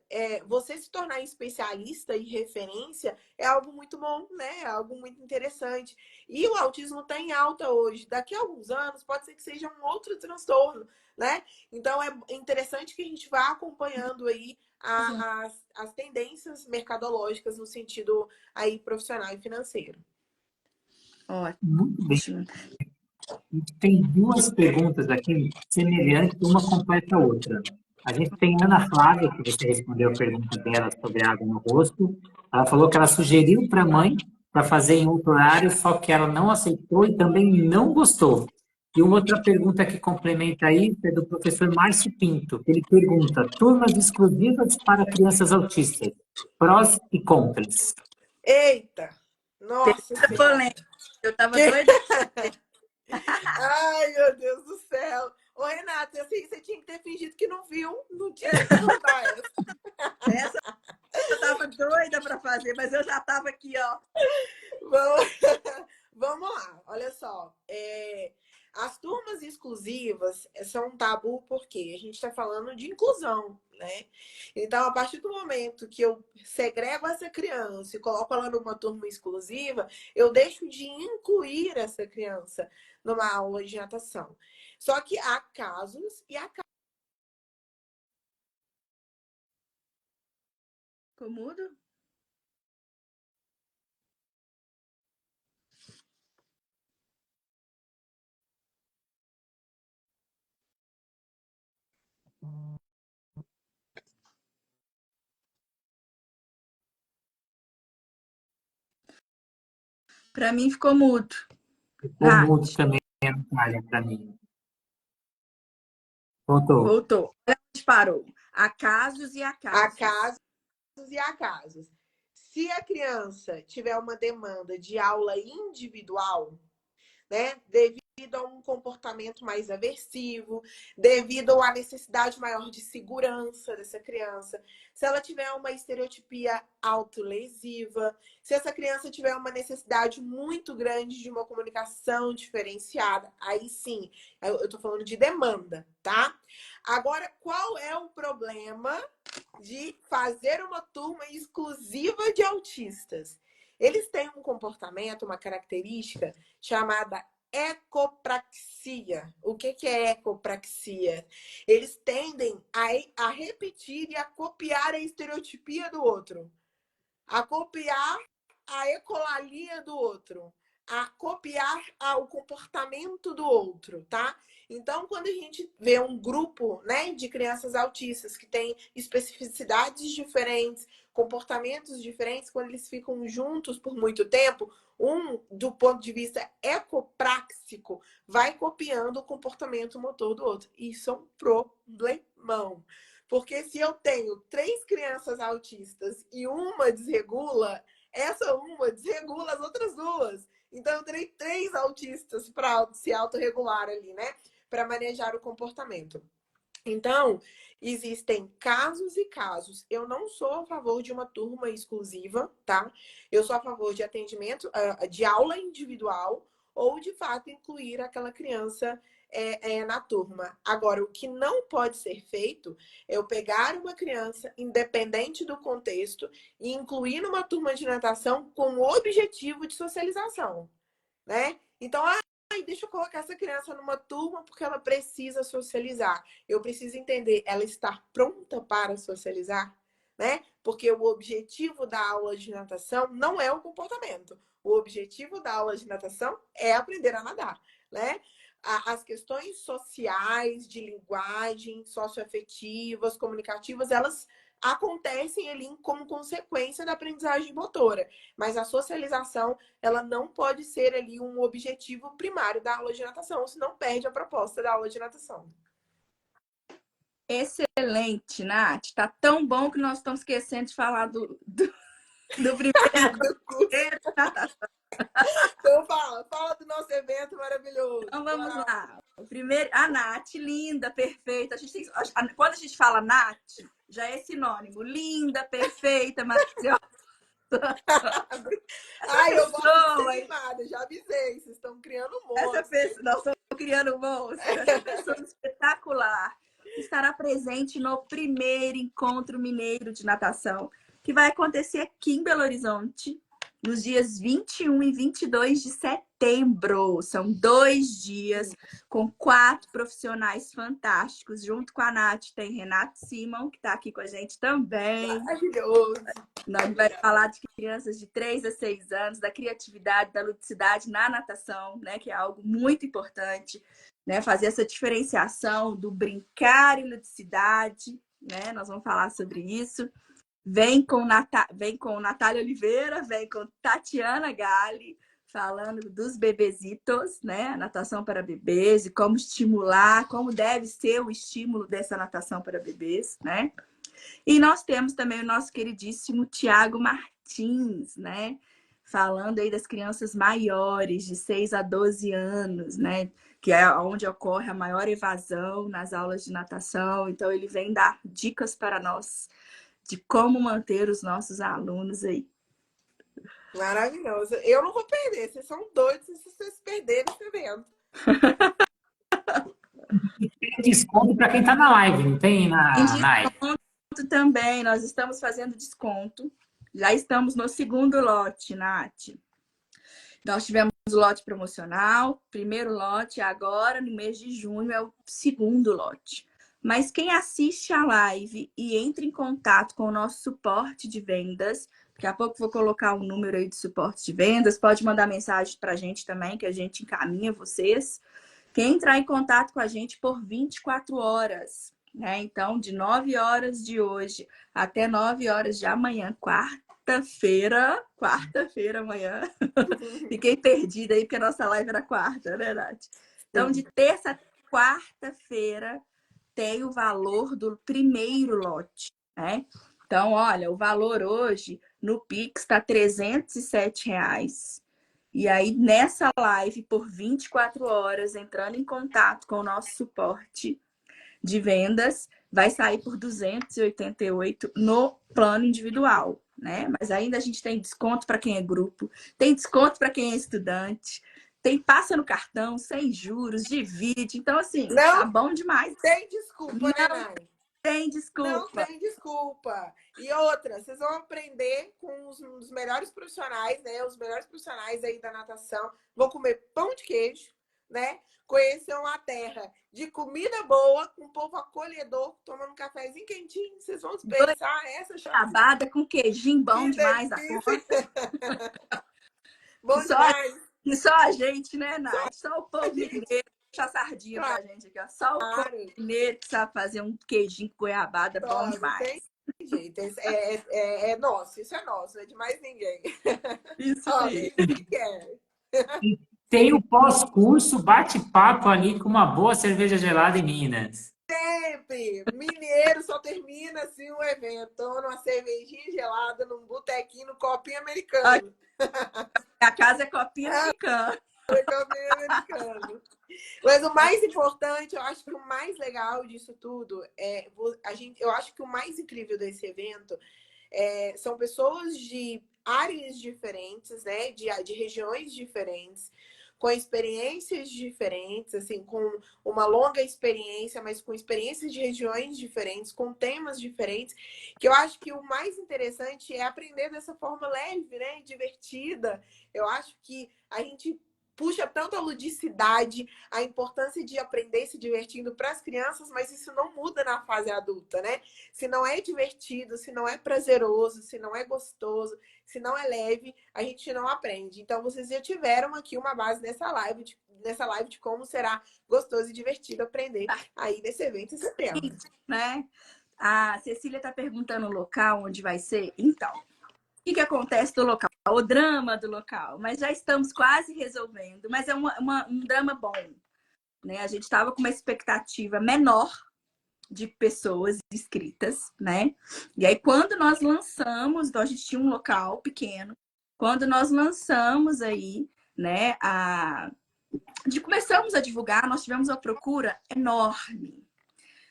você se tornar especialista e referência é algo muito bom, né? É algo muito interessante. E o autismo está em alta hoje. Daqui a alguns anos pode ser que seja um outro transtorno, né? Então é interessante que a gente vá acompanhando aí as tendências mercadológicas no sentido aí profissional e financeiro. Muito bem. Tem duas perguntas aqui semelhantes, uma completa a outra. A gente tem a Ana Flávia, que você respondeu a pergunta dela sobre água no rosto. Ela falou que ela sugeriu para a mãe para fazer em outro horário, só que ela não aceitou e também não gostou. E uma outra pergunta que complementa isso é do professor Márcio Pinto. Ele pergunta: turmas exclusivas para crianças autistas, prós e contras. Eita! Nossa Senhora! Eu tava doida. Ai, meu Deus do céu! Ô, Renata, assim, você tinha que ter fingido que não viu, não tinha que perguntar essa. Eu tava doida para fazer, mas eu já tava aqui, ó. Vamos lá, olha só. As turmas exclusivas são um tabu porque a gente está falando de inclusão, né? Então, a partir do momento que eu segrego essa criança e coloco ela numa turma exclusiva, eu deixo de incluir essa criança numa aula de natação. Só que há casos e há casos. Ficou mudo? Para mim ficou mudo. Ficou mudo também para mim. Voltou. A gente parou. Há casos e há casos. Há casos e há casos. Se a criança tiver uma demanda de aula individual, né, devido a um comportamento mais aversivo, devido à necessidade maior de segurança dessa criança, se ela tiver uma estereotipia autolesiva, se essa criança tiver uma necessidade muito grande de uma comunicação diferenciada, aí sim, eu tô falando de demanda, tá? Agora, qual é o problema de fazer uma turma exclusiva de autistas? Eles têm um comportamento, uma característica chamada ecopraxia. O que é ecopraxia? Eles tendem a repetir e a copiar a estereotipia do outro, a copiar a ecolalia do outro, a copiar o comportamento do outro, tá? Então, quando a gente vê um grupo, né, de crianças autistas que tem especificidades diferentes, comportamentos diferentes, quando eles ficam juntos por muito tempo, do ponto de vista ecopráxico, vai copiando o comportamento motor do outro. Isso é um problemão. Porque se eu tenho 3 crianças autistas e uma desregula, essa uma desregula as outras 2. Então, eu terei 3 autistas para se autorregular ali, né? Para manejar o comportamento. Então, existem casos e casos. Eu não sou a favor de uma turma exclusiva, tá? Eu sou a favor de atendimento, de aula individual, ou de fato incluir aquela criança na turma. Agora, o que não pode ser feito é eu pegar uma criança, independente do contexto, e incluir numa turma de natação com o objetivo de socialização, né? Então, deixa eu colocar essa criança numa turma porque ela precisa socializar. Eu preciso entender, ela está pronta para socializar, né? Porque o objetivo da aula de natação não é o comportamento. O objetivo da aula de natação é aprender a nadar, né? As questões sociais, de linguagem, socioafetivas, comunicativas, elas acontecem ali como consequência da aprendizagem motora. Mas a socialização, ela não pode ser ali um objetivo primário da aula de natação, senão perde a proposta da aula de natação. Excelente, Nath. Tá tão bom que nós estamos esquecendo de falar do primeiro Do curso. de natação. Então fala do nosso evento maravilhoso. Então vamos lá. O primeiro, a Nath, linda, perfeita. Quando a gente fala Nath, já é sinônimo. Linda, perfeita, maravilhosa. Ai, eu gosto de ser animada, já avisei, vocês estão criando um monstro. Nós estamos criando um monstro. Essa pessoa espetacular estará presente no primeiro encontro mineiro de natação, que vai acontecer aqui em Belo Horizonte, nos dias 21 e 22 de setembro. São 2 dias com 4 profissionais fantásticos. Junto com a Nath tem Renato Simon, que está aqui com a gente também. Maravilhoso. Nós vamos falar de crianças de 3 a 6 anos, da criatividade, da ludicidade na natação, né? Que é algo muito importante, né? Fazer essa diferenciação do brincar e ludicidade, né? Nós vamos falar sobre isso. Vem com Natália Oliveira, vem com Tatiana Gali, falando dos bebezitos, né? A natação para bebês e como estimular, como deve ser o estímulo dessa natação para bebês, né? E nós temos também o nosso queridíssimo Tiago Martins, né? Falando aí das crianças maiores, de 6 a 12 anos, né? Que é onde ocorre a maior evasão nas aulas de natação. Então, ele vem dar dicas para nós de como manter os nossos alunos aí. Maravilhoso. Eu não vou perder, vocês são doidos se vocês perderem esse evento. Tem desconto para quem está na live, não tem na live? Também, nós estamos fazendo desconto. Já estamos no segundo lote, Nath. Nós tivemos o lote promocional, primeiro lote, agora no mês de junho é o segundo lote. Mas quem assiste a live e entra em contato com o nosso suporte de vendas, daqui a pouco vou colocar um número aí de suporte de vendas, pode mandar mensagem para a gente também, que a gente encaminha vocês. Quem entrar em contato com a gente por 24 horas, né? Então, de 9 horas de hoje até 9 horas de amanhã, quarta-feira amanhã. Fiquei perdida aí, porque a nossa live era quarta, né, Nath? Então, de terça até quarta-feira, tem o valor do primeiro lote, né? Então, olha, o valor hoje no Pix está R$ 307. E aí, nessa live, por 24 horas, entrando em contato com o nosso suporte de vendas, vai sair por 288 no plano individual, né? Mas ainda a gente tem desconto para quem é grupo, tem desconto para quem é estudante, tem passa no cartão, sem juros, divide. Então, assim, tá Não bom demais. tem desculpa, né, Não Nai? tem Não desculpa. tem desculpa. E outra, vocês vão aprender com os melhores profissionais, né? Os melhores profissionais aí da natação. Vão comer pão de queijo, né? Conhecer uma terra de comida boa, com um povo acolhedor, tomando um cafezinho quentinho. Vocês vão dispensar essa chance. Goiabada com queijinho bom Que demais da delícia! conta. Que Bom só, demais! que só a gente, né, Só Nath? Só o povo a gente, mineiro. Puxa a sardinha pra gente aqui, ó. Só o povo claro. mineiro que sabe fazer um queijinho com goiabada bom Só, não tem demais. jeito. É nosso, isso é nosso, não é de mais ninguém. Isso Ó, aí. tem skincare. Tem o pós-curso bate-papo ali com uma boa cerveja gelada em Minas. Sempre! Mineiro só termina assim um evento. Toma uma cervejinha gelada num botequinho, no copinho americano. A casa é copinha americana. Copinho americano. Mas o mais importante, eu acho que o mais legal disso tudo eu acho que o mais incrível desse evento são pessoas de áreas diferentes, né? De regiões diferentes, com experiências diferentes, assim, com uma longa experiência, mas com experiências de regiões diferentes, com temas diferentes, que eu acho que o mais interessante é aprender dessa forma leve, né? Divertida. Eu acho que a gente puxa tanto a ludicidade, a importância de aprender se divertindo para as crianças, mas isso não muda na fase adulta, né? Se não é divertido, se não é prazeroso, se não é gostoso, se não é leve, a gente não aprende. Então, vocês já tiveram aqui uma base nessa live de como será gostoso e divertido aprender aí nesse evento em setembro. Né? A Cecília está perguntando o local onde vai ser. Então, o que acontece do local? O drama do local. Mas já estamos quase resolvendo. Mas é um drama bom. Né? A gente estava com uma expectativa menor de pessoas inscritas, né? E aí, quando nós lançamos, então a gente tinha um local pequeno, quando nós lançamos aí, né, começamos a divulgar, nós tivemos uma procura enorme.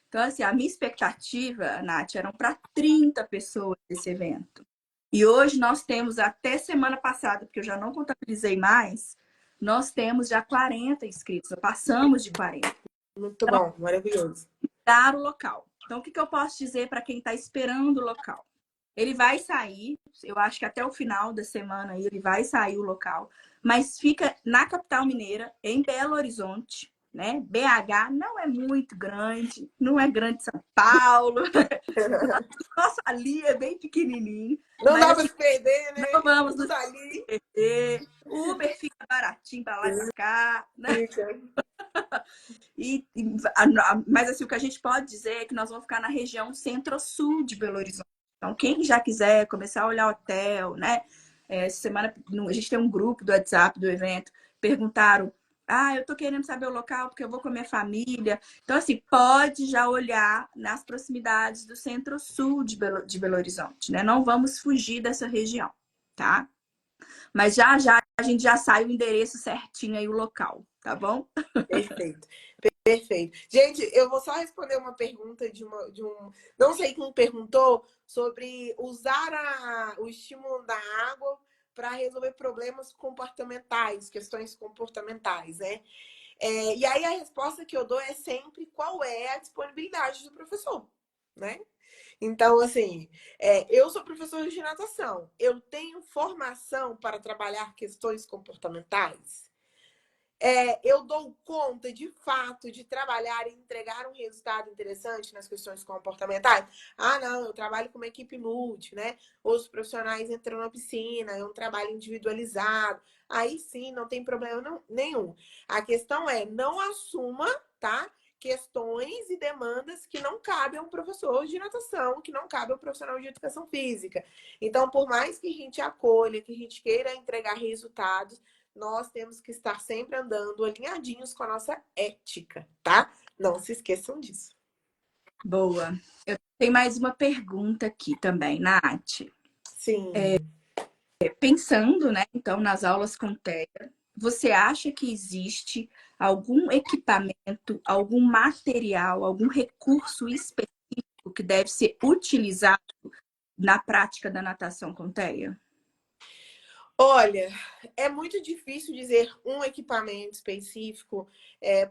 Então, assim, a minha expectativa, Nath, eram para 30 pessoas desse evento. E hoje nós temos, até semana passada, porque eu já não contabilizei mais, nós temos já 40 inscritos, passamos de 40. Muito bom, maravilhoso. Dar o local. Então, o que eu posso dizer para quem está esperando o local? Ele vai sair, eu acho que até o final da semana aí ele vai sair o local, mas fica na capital mineira, em Belo Horizonte, né? BH não é muito grande, não é grande São Paulo. Nosso ali é bem pequenininho. Não Mas dá assim, para se perder, né? não vamos nos Tudo ali. perder. O Uber fica baratinho para lá e para cá, né? Fica. Mas assim, o que a gente pode dizer é que nós vamos ficar na região centro-sul de Belo Horizonte. Então, quem já quiser começar a olhar hotel, né? Essa semana a gente tem um grupo do WhatsApp do evento, perguntaram: eu tô querendo saber o local porque eu vou com a minha família. Então, assim, pode já olhar nas proximidades do centro-sul de Belo Horizonte, né? Não vamos fugir dessa região, tá? Mas já a gente já sai o endereço certinho aí, o local, tá bom? Perfeito. Perfeito. Gente, eu vou só responder uma pergunta de um. Não sei quem perguntou sobre usar o estímulo da água para resolver problemas comportamentais, questões comportamentais, né? E aí a resposta que eu dou é sempre qual é a disponibilidade do professor, né? Então, assim, eu sou professora de natação. Eu tenho formação para trabalhar questões comportamentais? Eu dou conta, de fato, de trabalhar e entregar um resultado interessante nas questões comportamentais? Ah, não, eu trabalho com uma equipe multi, né? Os profissionais entram na piscina, é um trabalho individualizado. Aí sim, não tem problema nenhum. A questão é, não assuma, tá? Questões e demandas que não cabem a um professor de natação, que não cabem a um profissional de educação física. Então, por mais que a gente acolha, que a gente queira entregar resultados, nós temos que estar sempre andando alinhadinhos com a nossa ética, tá? Não se esqueçam disso. Boa. Eu tenho mais uma pergunta aqui também, Nath. Sim. Pensando, né, então, nas aulas com TEA, você acha que existe algum equipamento, algum material, algum recurso específico que deve ser utilizado na prática da natação com TEA? Olha, é muito difícil dizer um equipamento específico,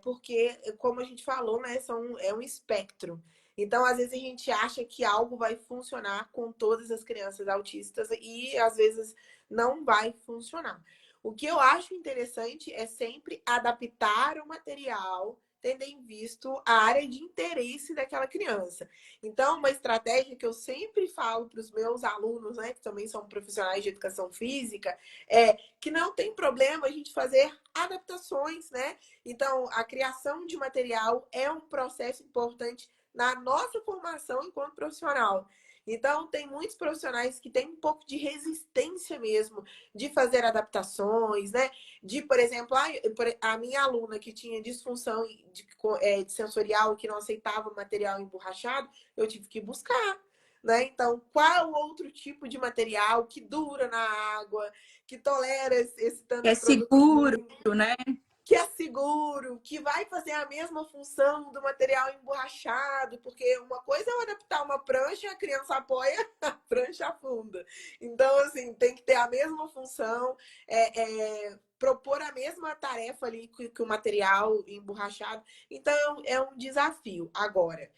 porque, como a gente falou, né, é um espectro. Então, às vezes, a gente acha que algo vai funcionar com todas as crianças autistas e, às vezes, não vai funcionar. O que eu acho interessante é sempre adaptar o material, tendo em visto a área de interesse daquela criança. Então, uma estratégia que eu sempre falo para os meus alunos, né, que também são profissionais de educação física, que não tem problema a gente fazer adaptações, né? Então, a criação de material é um processo importante na nossa formação enquanto profissional. Então, tem muitos profissionais que têm um pouco de resistência mesmo de fazer adaptações, né? De, por exemplo, a minha aluna que tinha disfunção de sensorial, que não aceitava material emborrachado, eu tive que buscar. Né? Então, qual outro tipo de material que dura na água, que tolera esse tanto É de produto seguro, químico, né? que é seguro, que vai fazer a mesma função do material emborrachado, porque uma coisa é eu adaptar uma prancha, a criança apoia, a prancha afunda. Então, assim, tem que ter a mesma função, propor a mesma tarefa ali que o material emborrachado. Então, é um desafio. Agora,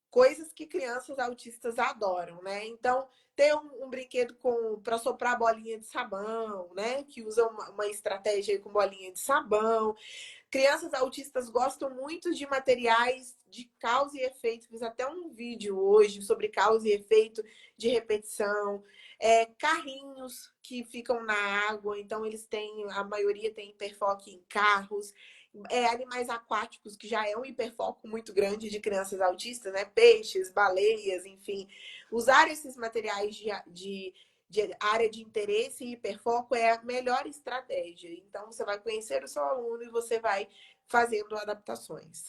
coisas que crianças autistas adoram, né? Então, ter um brinquedo para soprar bolinha de sabão, né? Que usa uma estratégia com bolinha de sabão. Crianças autistas gostam muito de materiais de causa e efeito. Fiz até um vídeo hoje sobre causa e efeito de repetição. Carrinhos que ficam na água, então a maioria tem hiperfoco em carros. Animais aquáticos, que já é um hiperfoco muito grande de crianças autistas, né? Peixes, baleias, enfim. Usar esses materiais de área de interesse e hiperfoco é a melhor estratégia. Então, você vai conhecer o seu aluno e você vai fazendo adaptações.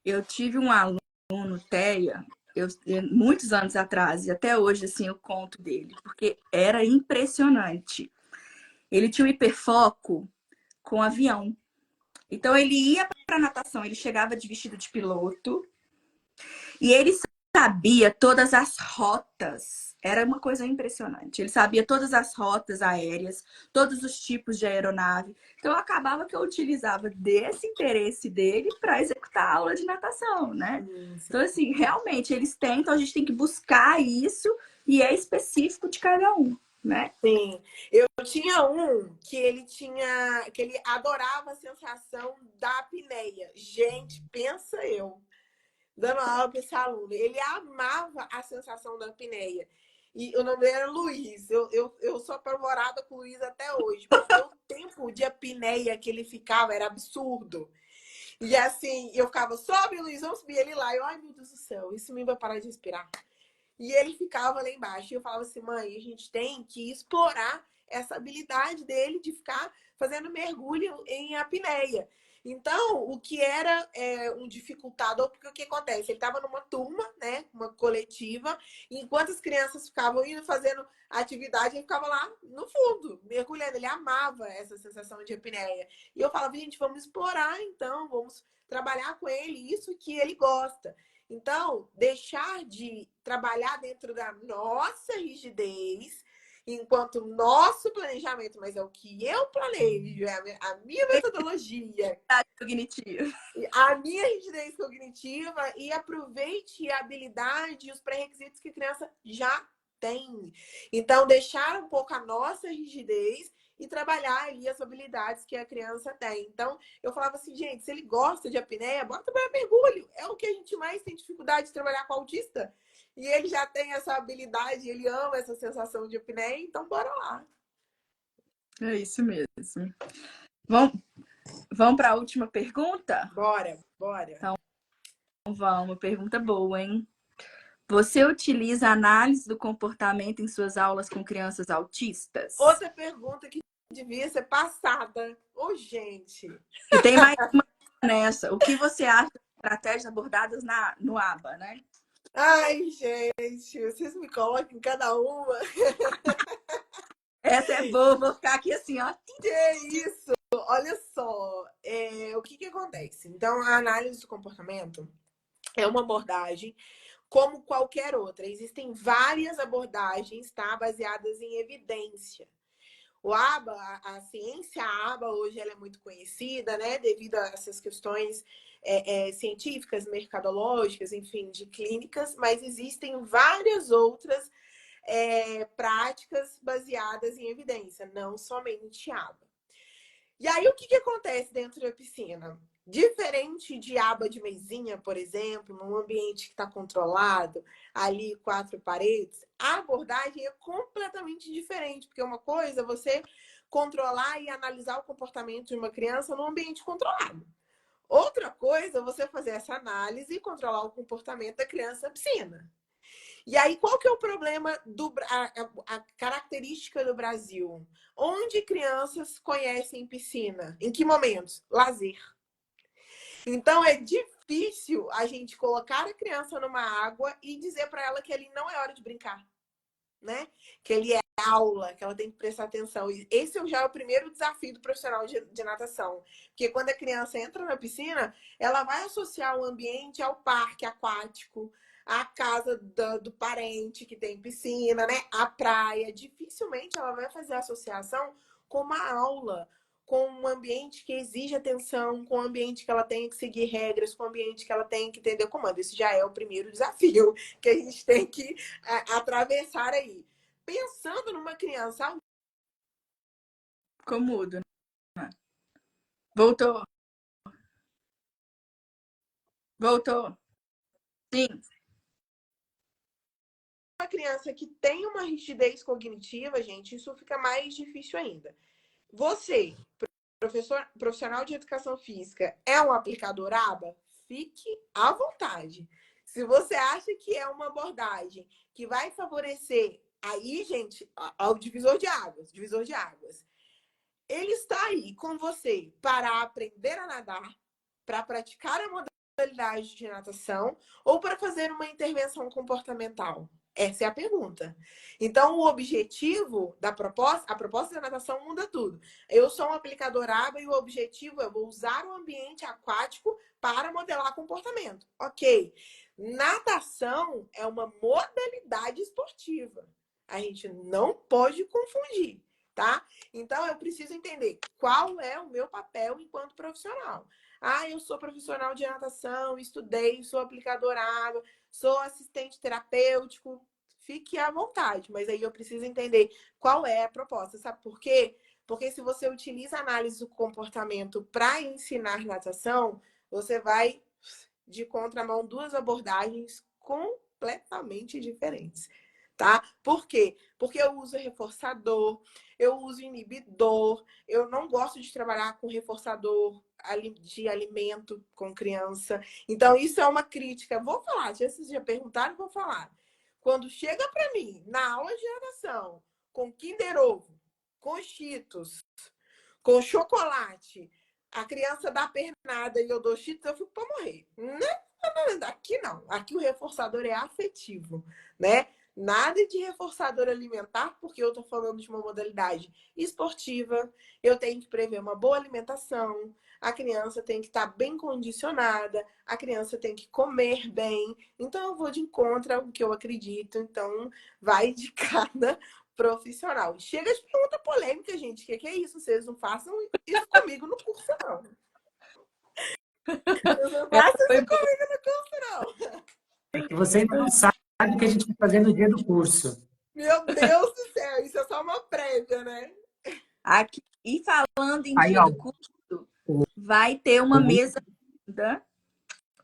Eu tive um aluno, TEA, muitos anos atrás, e até hoje, assim, eu conto dele, porque era impressionante. Ele tinha um hiperfoco com avião. Então, ele ia para natação, ele chegava de vestido de piloto, e ele sabia todas as rotas. Era uma coisa impressionante. Ele sabia todas as rotas aéreas, todos os tipos de aeronave. Então, acabava que eu utilizava desse interesse dele para executar a aula de natação, né? Então, assim, realmente, eles tentam, a gente tem que buscar isso e é específico de cada um, né? Sim. Eu tinha um que ele adorava a sensação da apneia. Gente, pensa eu dando aula para esse aluno. Ele amava a sensação da apneia. E o nome dele era Luiz. Eu sou apavorada com o Luiz até hoje, porque o tempo de apneia que ele ficava era absurdo. E assim, eu ficava, sobe, Luiz, vamos subir ele lá. Ai, meu Deus do céu, isso me vai parar de respirar. E ele ficava lá embaixo. E eu falava assim, mãe, a gente tem que explorar essa habilidade dele de ficar fazendo mergulho em apneia. Então, o que era um dificultador, porque o que acontece? Ele estava numa turma, né, uma coletiva, e enquanto as crianças ficavam indo fazendo atividade, ele ficava lá no fundo, mergulhando. Ele amava essa sensação de apneia. E eu falava, gente, vamos explorar então, vamos trabalhar com ele isso que ele gosta. Então, deixar de trabalhar dentro da nossa rigidez, enquanto nosso planejamento, mas é o que eu planejo, é a minha metodologia, Cognitivo. a minha rigidez cognitiva, e aproveite a habilidade e os pré-requisitos que a criança já tem. Então, deixar um pouco a nossa rigidez e trabalhar ali as habilidades que a criança tem. Então, eu falava assim, gente, se ele gosta de apneia, bora trabalhar mergulho. É o que a gente mais tem dificuldade de trabalhar com autista. E ele já tem essa habilidade, ele ama essa sensação de apneia, então bora lá. É isso mesmo. Vamos para a última pergunta? Bora, bora. Então, vamos. Uma pergunta boa, hein? Você utiliza análise do comportamento em suas aulas com crianças autistas? Outra pergunta que devia ser passada. Ô, gente. E tem mais uma nessa. O que você acha das estratégias abordadas no ABA, né? Ai, gente, vocês me colocam em cada uma. Essa é boa, vou ficar aqui assim, ó. Que isso? Olha só, o que que acontece? Então, a análise do comportamento é uma abordagem como qualquer outra. Existem várias abordagens, tá? Baseadas em evidência. O ABA, a ciência ABA, hoje ela é muito conhecida, né? Devido a essas questões científicas, mercadológicas, enfim, de clínicas, mas existem várias outras práticas baseadas em evidência, não somente ABA. E aí, o que que acontece dentro da piscina? Diferente de aba de mesinha, por exemplo, num ambiente que está controlado, ali 4 paredes, a abordagem é completamente diferente, porque uma coisa é você controlar e analisar o comportamento de uma criança num ambiente controlado. Outra coisa é você fazer essa análise e controlar o comportamento da criança na piscina. E aí, qual que é o problema a característica do Brasil? Onde crianças conhecem piscina? Em que momentos? Lazer. Então, é difícil a gente colocar a criança numa água e dizer para ela que ali não é hora de brincar, né? Que ele é aula, que ela tem que prestar atenção. E esse já é o primeiro desafio do profissional de natação. Porque quando a criança entra na piscina, ela vai associar o ambiente ao parque aquático, à casa do parente que tem piscina, né? À praia. Dificilmente ela vai fazer associação com uma aula, com um ambiente que exige atenção, com um ambiente que ela tem que seguir regras, com um ambiente que ela tem que entender comando. Esse já é o primeiro desafio que a gente tem que atravessar aí. Pensando numa criança. Ficou mudo, né? Voltou. Voltou. Sim. Uma criança que tem uma rigidez cognitiva, gente, isso fica mais difícil ainda. Você, profissional de educação física, é um aplicador ABA? Fique à vontade. Se você acha que é uma abordagem que vai favorecer aí, gente, ao divisor de águas, ele está aí com você para aprender a nadar, para praticar a modalidade de natação ou para fazer uma intervenção comportamental? Essa é a pergunta. Então, o objetivo da proposta, a proposta da natação muda tudo. Eu sou um aplicador ABA e o objetivo é vou usar o ambiente aquático para modelar comportamento. Ok. Natação é uma modalidade esportiva. A gente não pode confundir, tá? Então, eu preciso entender qual é o meu papel enquanto profissional. Ah, eu sou profissional de natação, estudei, sou aplicador água, sou assistente terapêutico. Fique à vontade, mas aí eu preciso entender qual é a proposta. Sabe por quê? Porque se você utiliza a análise do comportamento para ensinar natação, você vai de contramão duas abordagens completamente diferentes, tá? Por quê? Porque eu uso reforçador, eu uso inibidor, eu não gosto de trabalhar com reforçador de alimento com criança. Então, isso é uma crítica. Vou falar, se vocês já perguntaram, vou falar. Quando chega para mim, na aula de natação, com Kinder Ovo, com Cheetos, com chocolate, a criança dá pernada e eu dou Cheetos, eu fico para morrer. Não, aqui não. Aqui o reforçador é afetivo, né? Nada de reforçador alimentar, porque eu estou falando de uma modalidade esportiva. Eu tenho que prever uma boa alimentação. A criança tem que estar bem condicionada. A criança tem que comer bem. Então, eu vou de encontro ao que eu acredito. Então, vai de cada profissional. Chega de pergunta polêmica, gente. O que é isso? Vocês não façam isso comigo no curso, não. Vocês não façam isso comigo no curso, não. É que você ainda não sabe o que a gente vai fazer no dia do curso. Meu Deus do céu, isso é só uma prévia, né? Aqui, e falando em Aí, dia ó, do curso, vai ter uma mesa,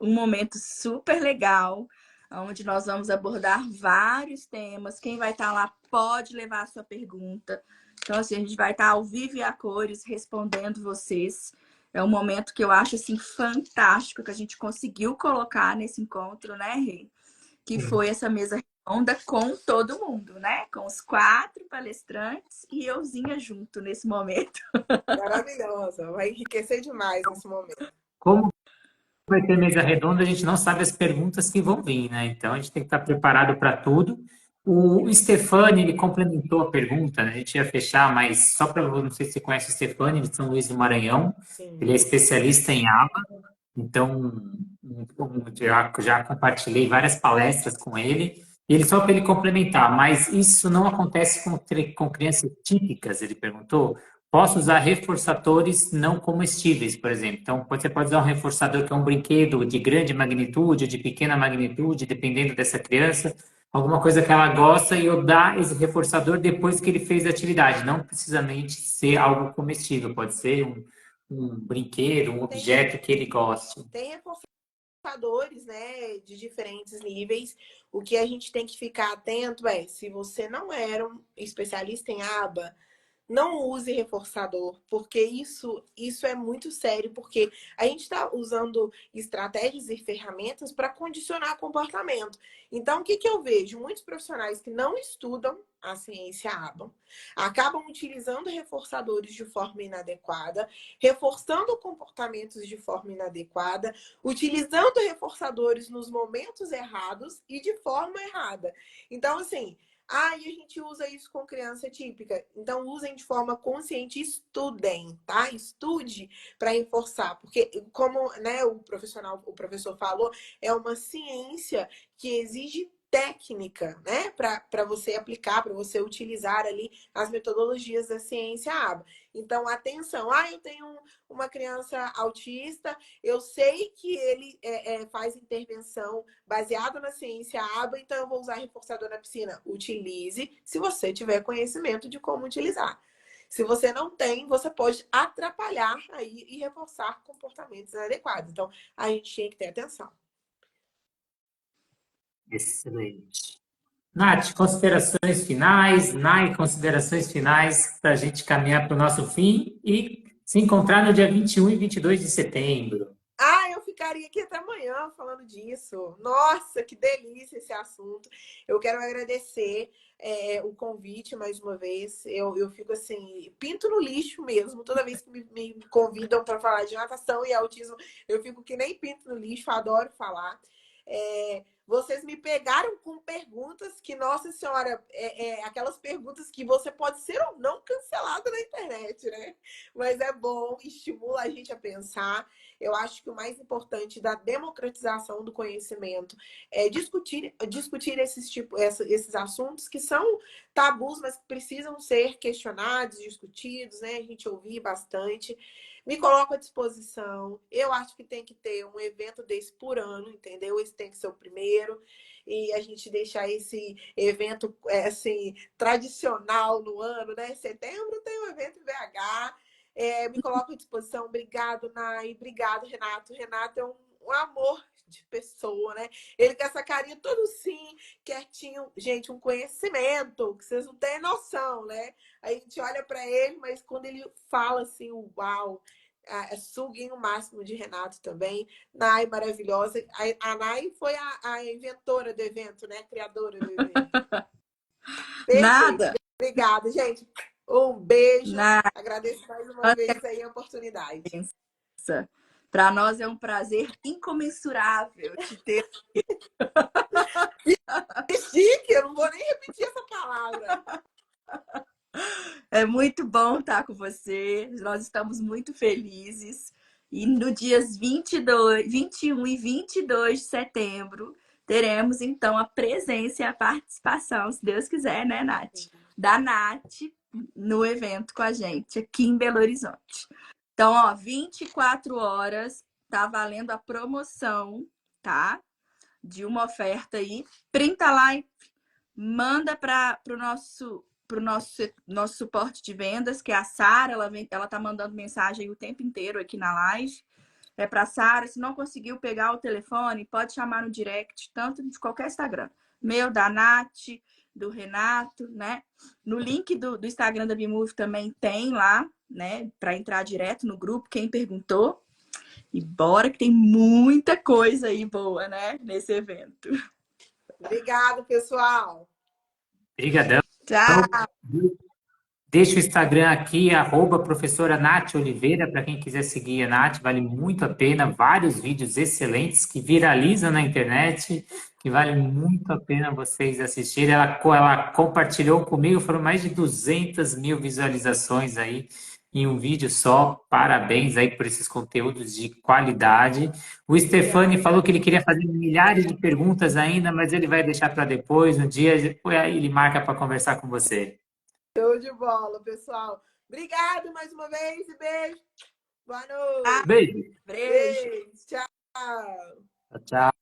um momento super legal, onde nós vamos abordar vários temas. Quem vai estar lá pode levar a sua pergunta. Então, assim, a gente vai estar ao vivo e a cores respondendo vocês. É um momento que eu acho, assim, fantástico que a gente conseguiu colocar nesse encontro, né, Rê? Que foi essa mesa redonda com todo mundo, né? Com os 4 palestrantes e euzinha junto nesse momento. Maravilhosa, vai enriquecer demais esse momento. como vai ter mesa redonda, a gente não sabe as perguntas que vão vir, né? Então a gente tem que estar preparado para tudo. O Stefani, ele complementou a pergunta, né? A gente ia fechar, mas só para não sei se você conhece o Stefani, ele é de São Luís do Maranhão, Sim. ele é especialista em aba, então já compartilhei várias palestras com ele. E ele só para ele complementar, mas isso não acontece com crianças típicas, ele perguntou. Posso usar reforçadores não comestíveis, por exemplo. Então, você pode usar um reforçador que é um brinquedo de grande magnitude, de pequena magnitude, dependendo dessa criança, alguma coisa que ela gosta, e eu dar esse reforçador depois que ele fez a atividade. Não precisamente ser algo comestível, pode ser um brinquedo, um objeto que ele goste. Tem reforçadores, né, de diferentes níveis. O que a gente tem que ficar atento é, se você não era um especialista em aba, não use reforçador, porque isso é muito sério, porque a gente está usando estratégias e ferramentas para condicionar comportamento. Então, o que eu vejo? Muitos profissionais que não estudam a ciência aba acabam utilizando reforçadores de forma inadequada, reforçando comportamentos de forma inadequada, utilizando reforçadores nos momentos errados e de forma errada. Então, assim, e a gente usa isso com criança típica. Então, usem de forma consciente, estudem, tá? Estude para reforçar. Porque, como, né, o professor falou, é uma ciência que exige técnica, né? Para você aplicar, para você utilizar ali as metodologias da ciência aba. Então, atenção. Eu tenho uma criança autista, eu sei que ele faz intervenção baseada na ciência aba, então eu vou usar reforçador na piscina. Utilize se você tiver conhecimento de como utilizar. Se você não tem, você pode atrapalhar aí e reforçar comportamentos inadequados. Então, a gente tem que ter atenção. Excelente. Nath, considerações finais, Nai, considerações finais para a gente caminhar para o nosso fim e se encontrar no dia 21 e 22 de setembro. Eu ficaria aqui até amanhã falando disso. Nossa, que delícia esse assunto. Eu quero agradecer o convite mais uma vez. Eu fico assim, pinto no lixo mesmo. Toda vez que me convidam para falar de natação e autismo, eu fico que nem pinto no lixo, adoro falar. Vocês me pegaram com perguntas que, nossa senhora, aquelas perguntas que você pode ser ou não cancelado na internet, né? Mas é bom, estimula a gente a pensar. Eu acho que o mais importante da democratização do conhecimento é discutir esses assuntos que são tabus, mas que precisam ser questionados, discutidos, né? A gente ouvir bastante. Me coloco à disposição. Eu acho que tem que ter um evento desse por ano, entendeu? Esse tem que ser o primeiro. E a gente deixar esse evento assim, tradicional no ano, né? Em setembro tem um evento em BH. Me coloco à disposição. Obrigado, Nai. Obrigado, Renato. Renato é um amor de pessoa, né? Ele com essa carinha todo sim, quietinho. Gente, um conhecimento que vocês não têm noção, né? A gente olha para ele, mas quando ele fala assim, uau, suguem o máximo de Renato também. Nai, maravilhosa. A Nai foi a inventora do evento, né? A criadora do evento. Nada. Obrigada, gente. Um beijo. Nada. Agradeço mais uma vez aí a oportunidade. Para nós é um prazer incomensurável te ter. Que chique, eu não vou nem repetir essa palavra. É muito bom estar com você. Nós estamos muito felizes. E no dias 21 e 22 de setembro, teremos então a presença e a participação, se Deus quiser, né, Nath? Da Nath no evento com a gente aqui em Belo Horizonte. Então, 24 horas, tá valendo a promoção, tá? De uma oferta aí. Printa lá e manda para o nosso suporte de vendas, que é a Sara. Ela tá mandando mensagem o tempo inteiro aqui na live. É para a Sara. Se não conseguiu pegar o telefone, pode chamar no direct, tanto de qualquer Instagram. Meu, da Nath, do Renato, né? No link do Instagram da Bimove também tem lá, né? Para entrar direto no grupo, quem perguntou. E bora que tem muita coisa aí boa, né? Nesse evento. Obrigado, pessoal. Obrigadão. Tchau. Deixa o Instagram aqui, professora Nath Oliveira, para quem quiser seguir a Nath, vale muito a pena. Vários vídeos excelentes que viralizam na internet, que vale muito a pena vocês assistirem. Ela compartilhou comigo, foram mais de 200 mil visualizações aí em um vídeo só. Parabéns aí por esses conteúdos de qualidade. O Stefani falou que ele queria fazer milhares de perguntas ainda, mas ele vai deixar para depois. Um dia ele marca para conversar com você. Show de bola, pessoal. Obrigado mais uma vez e beijo. Boa noite. Beijo. Beijo. Beijo. Tchau. Tchau.